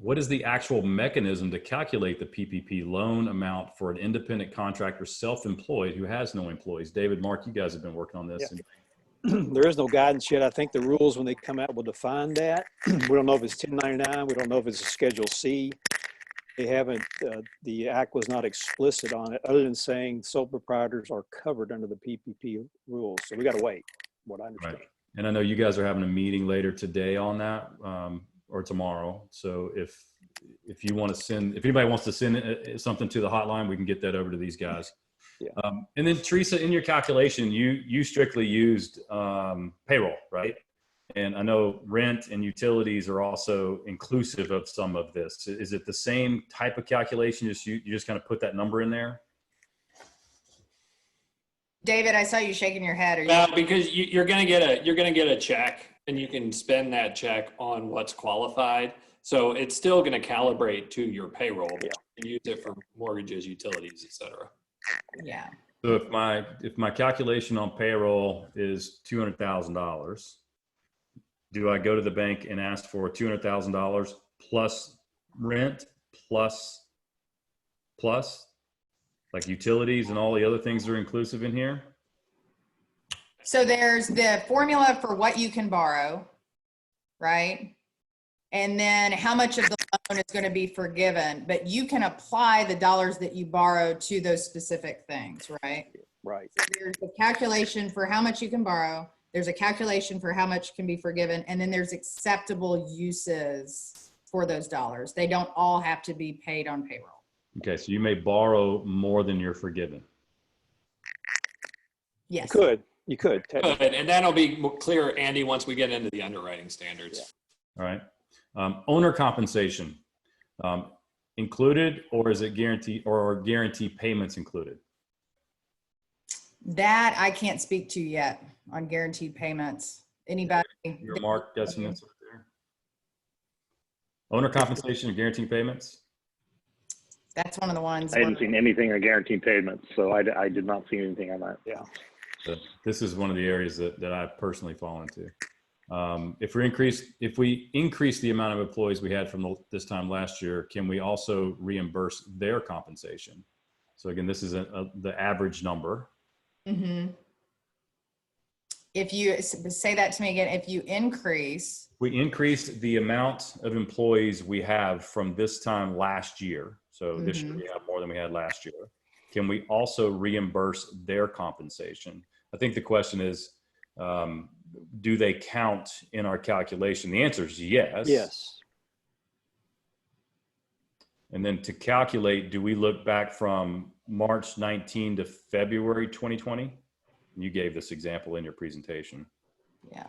What is the actual mechanism to calculate the PPP loan amount for an independent contractor self-employed who has no employees? David, Mark, you guys have been working on this. Yeah. There is no guidance yet. I think the rules, when they come out, will define that. We don't know if it's 1099. We don't know if it's a Schedule C. they haven't, the act was not explicit on it, other than saying sole proprietors are covered under the PPP rules. So we got to wait, what I understand. Right. And I know you guys are having a meeting later today on that, or tomorrow. So if you want to send, if anybody wants to send something to the hotline, we can get that over to these guys. Yeah. And then Teresa, in your calculation, you strictly used payroll, right? And I know rent and utilities are also inclusive of some of this. Is it the same type of calculation? You just kind of put that number in there? David, I saw you shaking your head. Are you? Well, because you're going to get a check, and you can spend that check on what's qualified. So it's still going to calibrate to your payroll. Yeah. And use it for mortgages, utilities, et cetera. Yeah. So if my calculation on payroll is $200,000, do I go to the bank and ask for $200,000 plus rent plus like utilities and all the other things that are inclusive in here? So there's the formula for what you can borrow, right? And then how much of the loan is going to be forgiven, but you can apply the dollars that you borrow to those specific things, right? Right. So there's a calculation for how much you can borrow. There's a calculation for how much can be forgiven. And then there's acceptable uses for those dollars. They don't all have to be paid on payroll. Okay, so you may borrow more than you're forgiven. Yes. You could. Good, and that'll be clear, Andy, once we get into the underwriting standards. All right. Owner compensation included, or is it guaranteed, or are guarantee payments included? That I can't speak to yet on guaranteed payments. Anybody? Your Mark got some answer there. Owner compensation and guaranteed payments? That's one of the ones. I hadn't seen anything on guaranteed payments, so I did not see anything on that. Yeah. So this is one of the areas that I personally fall into. If we increase the amount of employees we had from this time last year, can we also reimburse their compensation? So again, this is the average number. Mm-hmm. If you say that to me again, if you increase. We increased the amount of employees we have from this time last year. So this year we have more than we had last year. Can we also reimburse their compensation? I think the question is, do they count in our calculation? The answer is yes. Yes. And then to calculate, do we look back from March 19 to February 2020? You gave this example in your presentation. Yeah.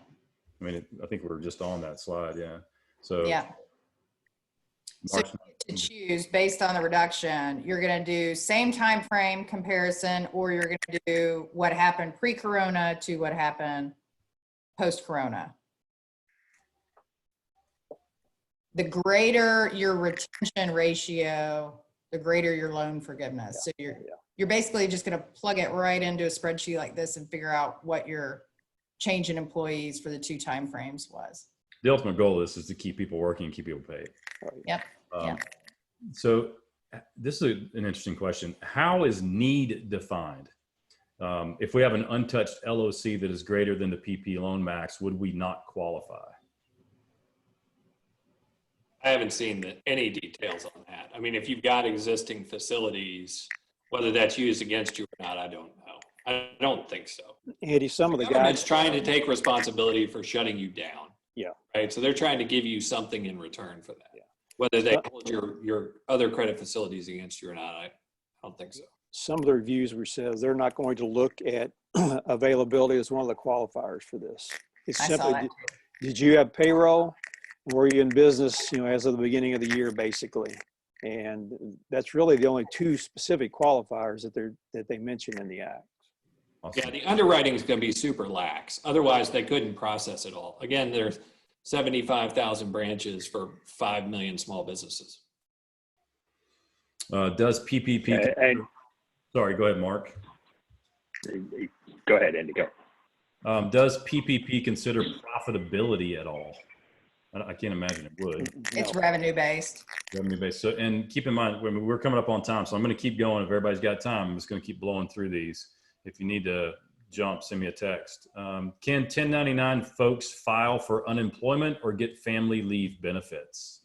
I mean, I think we're just on that slide. Yeah. So, Yeah. So March, to choose based on the reduction, you're going to do same time frame comparison, or you're going to do what happened pre-corona to what happened post-corona. The greater your retention ratio, the greater your loan forgiveness. So you're basically just going to plug it right into a spreadsheet like this and figure out what your change in employees for the two time frames was. the ultimate goal of this is to keep people working and keep people paid. Yep. Yeah. So this is an interesting question. How is need defined? If we have an untouched LOC that is greater than the PP loan max, would we not qualify? I haven't seen any details on that. I mean, if you've got existing facilities, whether that's used against you or not, I don't know. I don't think so. Andy, some of the Government's guys trying to take responsibility for shutting you down. Yeah. Right. So they're trying to give you something in return for that. Yeah. Whether they hold your other credit facilities against you or not, I don't think so. Some of the reviews were says they're not going to look at availability as one of the qualifiers for this. It's I saw simply, that. did you have payroll? Were you in business, as of the beginning of the year, basically? And that's really the only two specific qualifiers that they mention in the act. Awesome. Yeah, the underwriting is going to be super lax. Otherwise, they couldn't process it all. Again, there's 75,000 branches for 5 million small businesses. Does PPP? Sorry, go ahead, Mark. Go ahead, Andy, go. Does PPP consider profitability at all? I can't imagine it would. It's No. revenue based. Revenue based. So, and keep in mind, we're coming up on time, so I'm going to keep going. If everybody's got time, I'm just going to keep blowing through these. If you need to jump, send me a text. Can 1099 folks file for unemployment or get family leave benefits?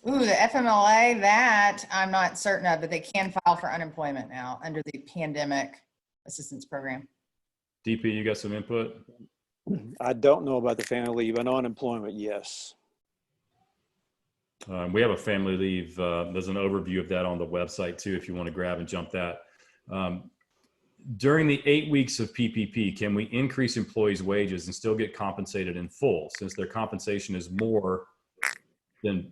Ooh, the FMLA, that I'm not certain of, but they can file for unemployment now under the Pandemic Assistance Program. DP, you got some input? I don't know about the family leave. I know unemployment, yes. We have a family leave. There's an overview of that on the website too, if you want to grab and jump that. During the 8 weeks of PPP, can we increase employees' wages and still get compensated in full, since their compensation is more than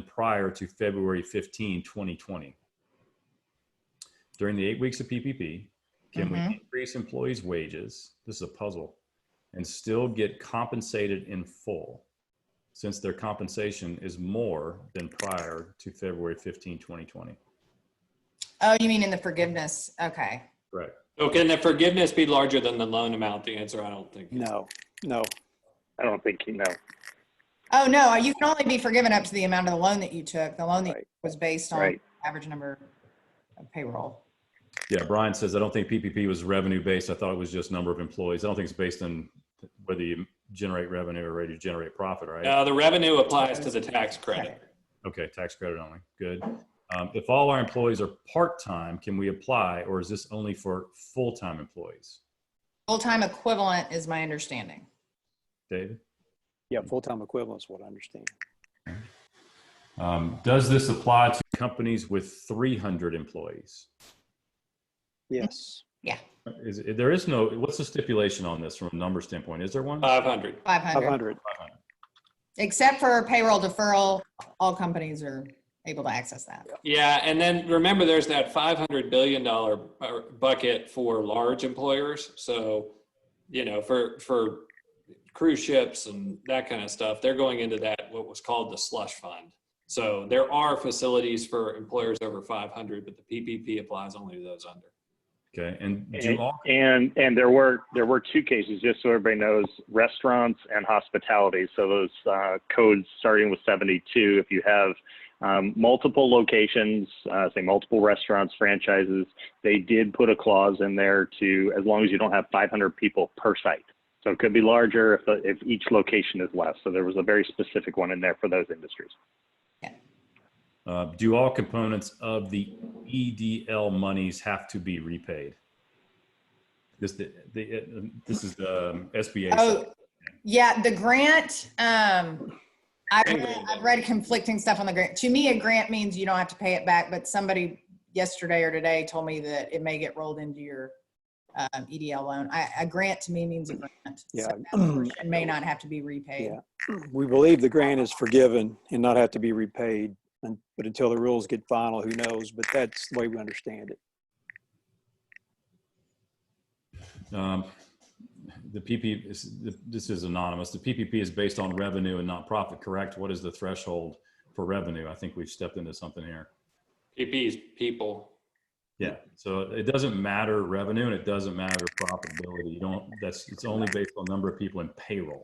prior to February 15, 2020? During the 8 weeks of PPP, can we increase employees' wages? This is a puzzle, and still get compensated in full, since their compensation is more than prior to February 15, 2020. Oh, you mean in the forgiveness? Okay. Correct. So can the forgiveness be larger than the loan amount? The answer, I don't think. No. I don't think you know. Oh, no, you can only be forgiven up to the amount of the loan that you took. The loan that Right. was based on Right. average number of payroll. Yeah, Brian says, I don't think PPP was revenue based. I thought it was just number of employees. I don't think it's based on whether you generate revenue or ready to generate profit, right? The revenue applies to the tax credit. Okay, tax credit only. Good. If all our employees are part-time, can we apply, or is this only for full-time employees? Full-time equivalent is my understanding. David? Yeah, full-time equivalent is what I understand. Does this apply to companies with 300 employees? Yes. Yeah, There is no, what's the stipulation on this from a number standpoint? Is there one? 500. 500. 500. Except for payroll deferral, all companies are able to access that. Yeah, and then remember there's that $500 billion bucket for large employers. So, for cruise ships and that kind of stuff, they're going into that, what was called the slush fund. So there are facilities for employers over 500, but the PPP applies only to those under. Okay, and And there were two cases, just so everybody knows: restaurants and hospitality. So those codes starting with 72. If you have multiple locations, say multiple restaurants, franchises, they did put a clause in there to, as long as you don't have 500 people per site. So it could be larger if each location is less. So there was a very specific one in there for those industries. do all components of the EDL monies have to be repaid? This is the SBA. Oh, yeah, the grant, I've read conflicting stuff on the grant. To me, a grant means you don't have to pay it back, but somebody yesterday or today told me that it may get rolled into your EDL loan. A grant to me means a grant. Yeah. So that portion may not have to be repaid. Yeah. We believe the grant is forgiven and not have to be repaid, but until the rules get final, who knows? But that's the way we understand it. The PP, this is anonymous. The PPP is based on revenue and not profit, correct? What is the threshold for revenue? I think we've stepped into something here. PP is people. Yeah, so it doesn't matter revenue and it doesn't matter profitability. It's only based on number of people in payroll.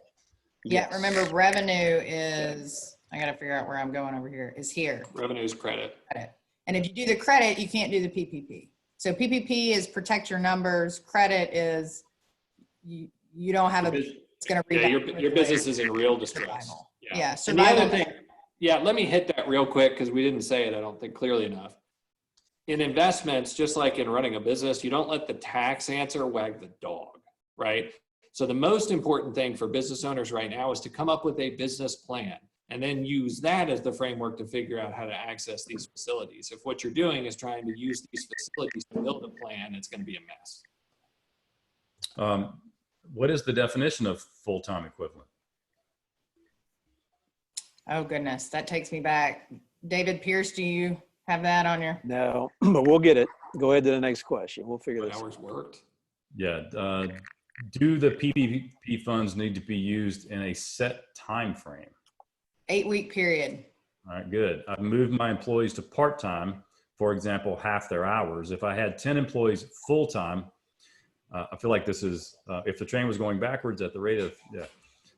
Yeah, Yes. remember revenue is, I got to figure out where I'm going over here, is here. Revenue is credit. Credit. And if you do the credit, you can't do the PPP. So PPP is protect your numbers. Credit is you don't have it's going to rebound. Your business is in real distress. Survival. Yeah. Yeah, And the survival. other thing, let me hit that real quick because we didn't say it, I don't think, clearly enough. In investments, just like in running a business, you don't let the tax answer wag the dog, right? So the most important thing for business owners right now is to come up with a business plan and then use that as the framework to figure out how to access these facilities. If what you're doing is trying to use these facilities to build a plan, it's going to be a mess. What is the definition of full-time equivalent? Oh, goodness. That takes me back. David Pierce, do you have that on your? No, but we'll get it. Go ahead to the next question. We'll figure What this out. hours worked? Yeah. Do the PPP funds need to be used in a set time frame? 8-week period. All right, good. I've moved my employees to part-time, for example, half their hours. If I had 10 employees full-time, I feel like this is, if the train was going backwards at the rate of,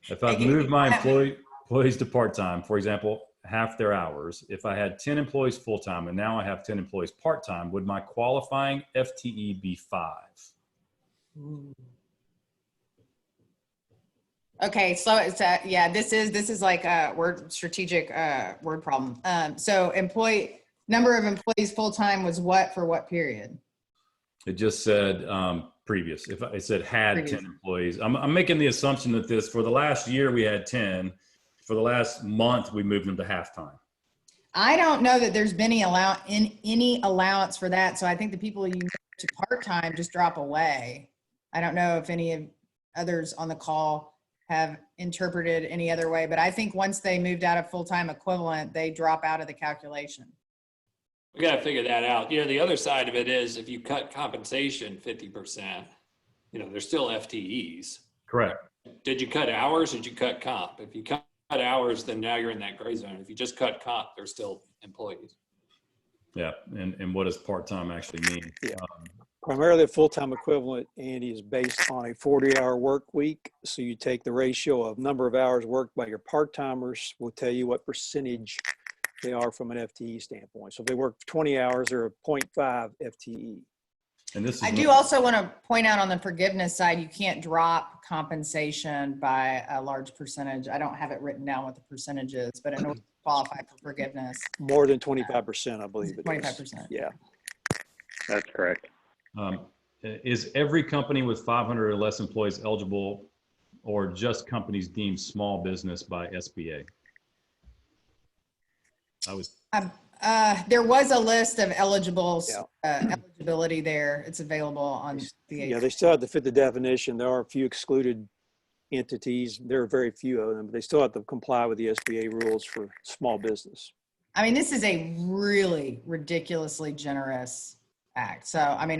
if I've moved my employees to part-time, for example, half their hours, if I had 10 employees full-time and now I have 10 employees part-time, would my qualifying FTE be 5? Okay, so it's yeah, this is like a strategic word problem. So number of employees full-time was what for what period? It just said previous. If it said had Previous. 10 employees, I'm making the assumption that this for the last year we had 10. For the last month we moved them to halftime. I don't know that there's been any allowance for that. So I think the people you move to part-time just drop away. I don't know if any of others on the call have interpreted any other way, but I think once they moved out of full-time equivalent, they drop out of the calculation. We got to figure that out. You know, the other side of it is if you cut compensation 50%, you know, they're still FTEs. Correct. Did you cut hours? Or did you cut comp? If you cut hours, then now you're in that gray zone. If you just cut comp, they're still employees. Yeah. And what does part-time actually mean? Yeah. Primarily a full-time equivalent, Andy, is based on a 40-hour work week. So you take the ratio of number of hours worked by your part-timers, will tell you what percentage they are from an FTE standpoint. So if they work 20 hours, they're a 0.5 FTE. And this is I do also want to point out on the forgiveness side, you can't drop compensation by a large percentage. I don't have it written down what the percentage is, but in order to qualify for forgiveness. More than 25%, I believe it is. 25%. Yeah. That's correct. Is every company with 500 or less employees eligible, or just companies deemed small business by SBA? There was a list of eligibles, Yeah. eligibility there. It's available on the. Yeah, they still have to fit the definition. There are a few excluded entities. There are very few of them, but they still have to comply with the SBA rules for small business. I mean, this is a really ridiculously generous act. So, I mean,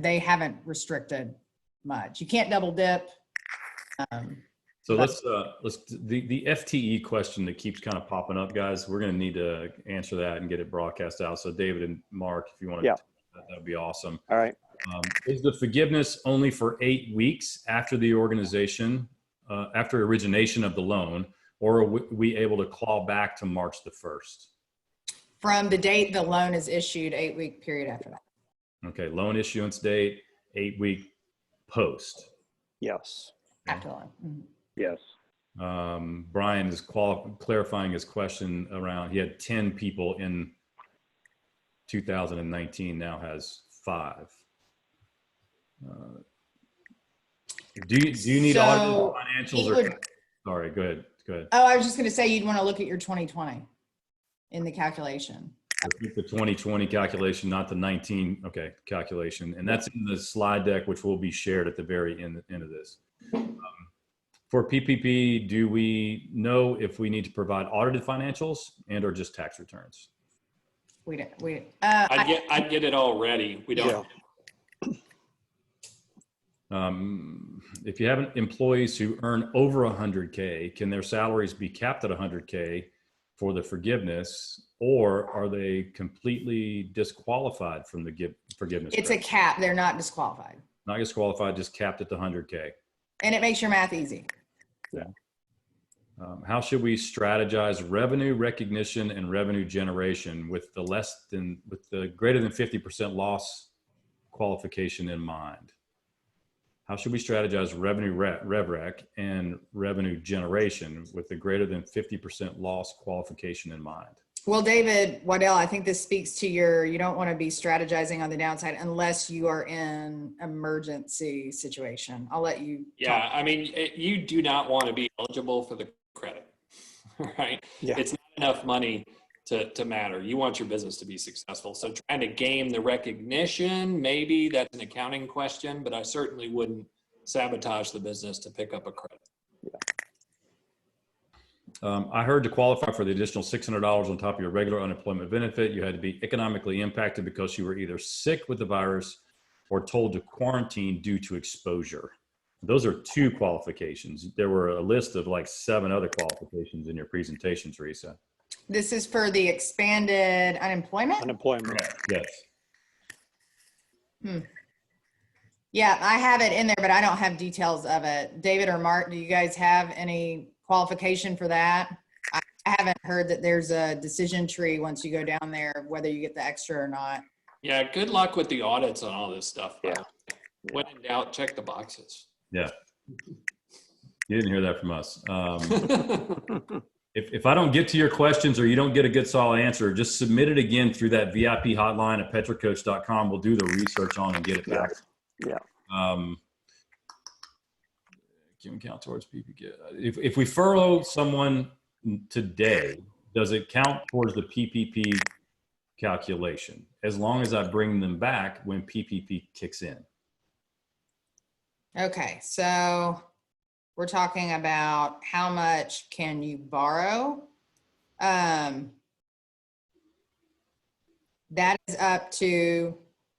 they haven't restricted much. You can't double dip. So let's the FTE question that keeps kind of popping up, guys. We're going to need to answer that and get it broadcast out. So David and Mark, if you want to, Yeah. that would be awesome. All right. Is the forgiveness only for 8 weeks after the organization, after origination of the loan, or are we able to claw back to March the 1st? From the date the loan is issued, 8-week period after that. Okay, loan issuance date, 8-week post. Yes. After the loan. Mhm. Yes. Brian is clarifying his question around, he had 10 people in 2019, now has 5. Do you need audited financials? Sorry, go ahead. Oh, I was just going to say you'd want to look at your 2020 in the calculation. The 2020 calculation, not the 19 calculation, and that's in the slide deck, which will be shared at the very end of this. For PPP, do we know if we need to provide audited financials and or just tax returns? I'd get it all ready. We don't. Yeah. If you have employees who earn over 100K, can their salaries be capped at 100K for the forgiveness, or are they completely disqualified from the forgiveness? It's a cap. They're not disqualified. Not disqualified, just capped at the 100K. And it makes your math easy. Yeah. How should we strategize revenue recognition and revenue generation with the greater than 50% loss qualification in mind? How should we strategize revenue rev rec and revenue generation with the greater than 50% loss qualification in mind? Well, David Waddell, I think this speaks to you don't want to be strategizing on the downside unless you are in emergency situation. I'll let you. Yeah, talk. I mean, you do not want to be eligible for the credit, right? Yeah. It's not enough money to matter. You want your business to be successful. So trying to game the recognition, maybe that's an accounting question, but I certainly wouldn't sabotage the business to pick up a credit. I heard to qualify for the additional $600 on top of your regular unemployment benefit, you had to be economically impacted because you were either sick with the virus or told to quarantine due to exposure. Those are 2 qualifications. There were a list of like 7 other qualifications in your presentation, Teresa. This is for the expanded unemployment? Unemployment. Yes. Yeah, I have it in there, but I don't have details of it. David or Mark, do you guys have any qualification for that? I haven't heard that there's a decision tree once you go down there, whether you get the extra or not. Yeah, good luck with the audits on all this stuff. Yeah. When in doubt, check the boxes. Yeah. You didn't hear that from us. If I don't get to your questions or you don't get a good solid answer, just submit it again through that VIP hotline at petracoach.com. We'll do the research on and get it back. Yeah. Can count towards PPP. If we furlough someone today, does it count towards the PPP calculation as long as I bring them back when PPP kicks in? Okay, so we're talking about how much can you borrow? That is up to,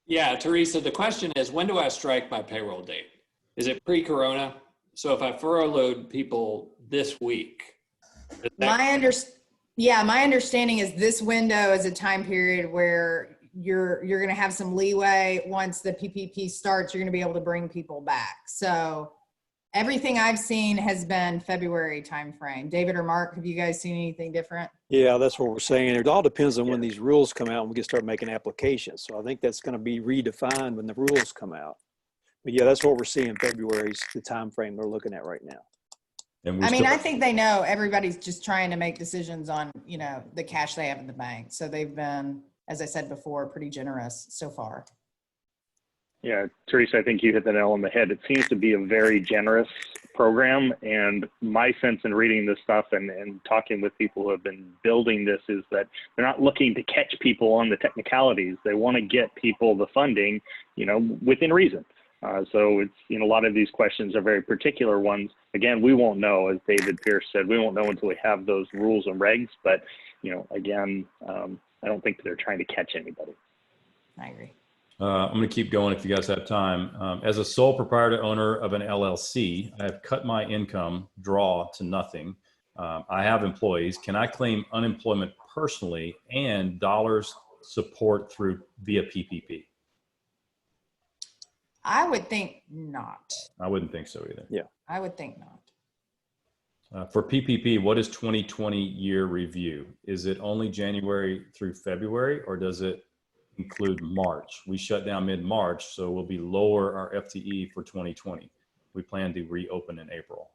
Yeah, Teresa, the question is, when do I strike my payroll date? Is it pre-corona? So if I furloughed people this week, my understanding is this window is a time period where you're going to have some leeway. Once the PPP starts, you're going to be able to bring people back. So everything I've seen has been February timeframe. David or Mark, have you guys seen anything different? Yeah, that's what we're saying. It all depends on when these rules come out and we can start making applications. So I think that's going to be redefined when the rules come out. But yeah, that's what we're seeing. February's the time frame they're looking at right now. And I mean, I think they know everybody's just trying to make decisions on, you know, the cash they have in the bank. So they've been, as I said before, pretty generous so far. Yeah, Teresa, I think you hit the nail on the head. It seems to be a very generous program. And my sense in reading this stuff and talking with people who have been building this is that they're not looking to catch people on the technicalities. They want to get people the funding, you know, within reason. So it's, you know, a lot of these questions are very particular ones. Again, we won't know, as David Pierce said, we won't know until we have those rules and regs. But, you know, again, I don't think they're trying to catch anybody. I agree. I'm going to keep going if you guys have time. As a sole proprietor owner of an LLC, I have cut my income draw to nothing. I have employees. Can I claim unemployment personally and dollars support via PPP? I would think not. I wouldn't think so either. Yeah. I would think not. For PPP, what is 2020 year review? Is it only January through February, or does it include March? We shut down mid-March, so we'll be lower our FTE for 2020. We plan to reopen in April.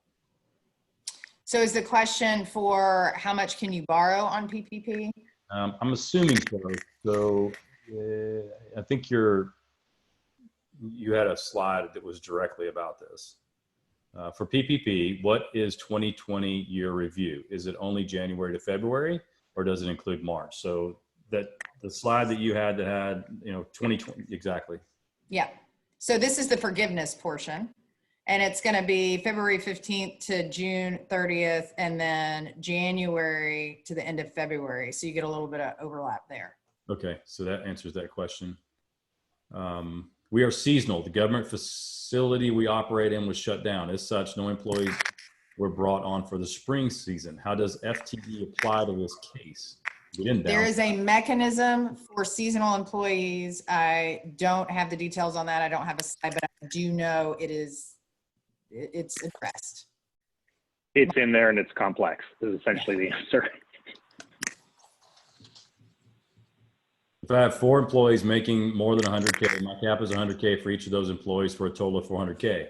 So is the question for how much can you borrow on PPP? I'm assuming so. So I think you had a slide that was directly about this. For PPP, what is 2020 year review? Is it only January to February, or does it include March? So that the slide that you had that had, you know, 2020, exactly. Yeah. So this is the forgiveness portion, and it's going to be February 15th to June 30th, and then January to the end of February. So you get a little bit of overlap there. Okay, so that answers that question. We are seasonal. The government facility we operate in was shut down. As such, no employees were brought on for the spring season. How does FTE apply to this case? There is a mechanism for seasonal employees. I don't have the details on that. I don't have a slide, but I do know it's addressed. It's in there and it's complex is essentially the answer. If I have 4 employees making more than 100K, my cap is 100K for each of those employees for a total of 400K.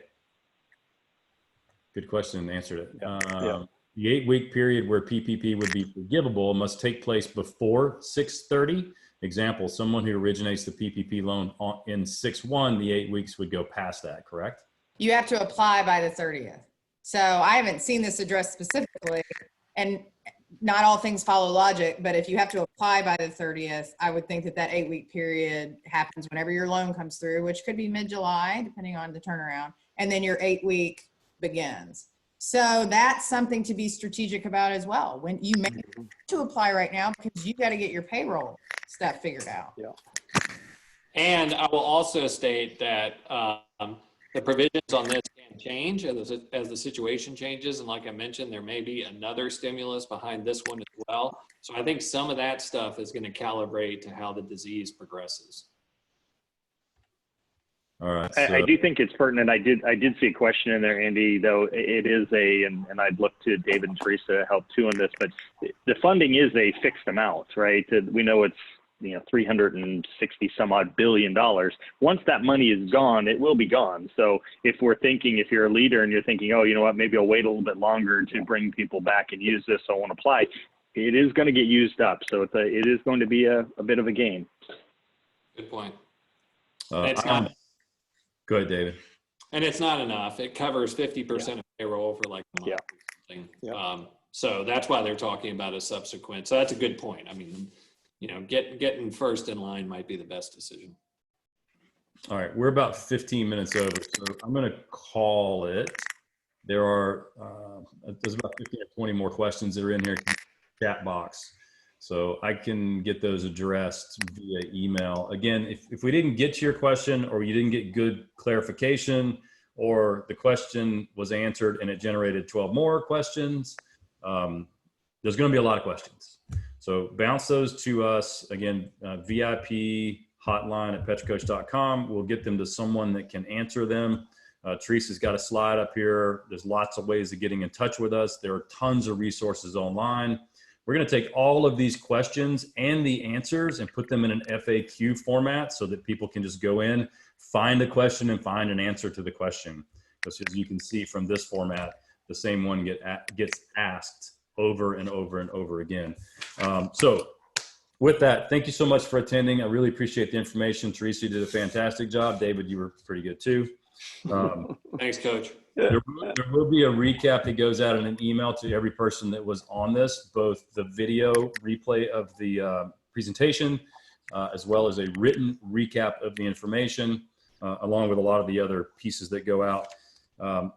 Good question and answered it. The 8-week period where PPP would be forgivable must take place before 6/30. Example, someone who originates the PPP loan in 6/1, the 8 weeks would go past that, correct? You have to apply by the 30th. So I haven't seen this addressed specifically, and not all things follow logic, but if you have to apply by the 30th, I would think that 8-week period happens whenever your loan comes through, which could be mid-July, depending on the turnaround, and then your 8-week begins. So that's something to be strategic about as well. When you may have to apply right now because you got to get your payroll stuff figured out. Yeah. And I will also state that the provisions on this can change as the situation changes. And like I mentioned, there may be another stimulus behind this one as well. So I think some of that stuff is going to calibrate to how the disease progresses. All right. I do think it's pertinent. I did see a question in there, Andy, though it is and I'd look to David and Teresa to help too on this, but the funding is a fixed amount, right? We know it's $360 some odd billion. Once that money is gone, it will be gone. So if you're a leader and you're thinking, oh, you know what, maybe I'll wait a little bit longer to bring people back and use this, so I won't apply, it is going to get used up. So it is going to be a bit of a gain. Good point. Go ahead, David. And it's not enough. It covers 50% of payroll for like a month or something. Yeah. So that's why they're talking about a subsequent. So that's a good point. I mean, getting first in line might be the best decision. All right, we're about 15 minutes over, so I'm going to call it. There's about 15 or 20 more questions that are in here, chat box. So I can get those addressed via email. Again, if we didn't get to your question, or you didn't get good clarification, or the question was answered and it generated 12 more questions, there's going to be a lot of questions. So bounce those to us. Again, VIP hotline at petracoach.com. We'll get them to someone that can answer them. Teresa's got a slide up here. There's lots of ways of getting in touch with us. There are tons of resources online. We're going to take all of these questions and the answers and put them in an FAQ format so that people can just go in, find a question, and find an answer to the question. Because as you can see from this format, the same one gets asked over and over and over again. So with that, thank you so much for attending. I really appreciate the information. Teresa, you did a fantastic job. David, you were pretty good too. Thanks, Coach. There will be a recap that goes out in an email to every person that was on this, both the video replay of the presentation, as well as a written recap of the information, along with a lot of the other pieces that go out.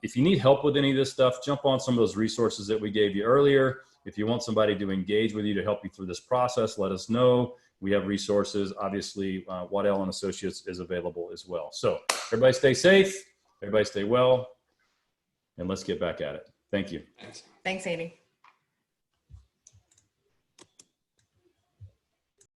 If you need help with any of this stuff, jump on some of those resources that we gave you earlier. If you want somebody to engage with you to help you through this process, let us know. We have resources. Obviously, Waddell and Associates is available as well. So everybody stay safe, everybody stay well, and let's get back at it. Thank you. Thanks. Thanks, Amy.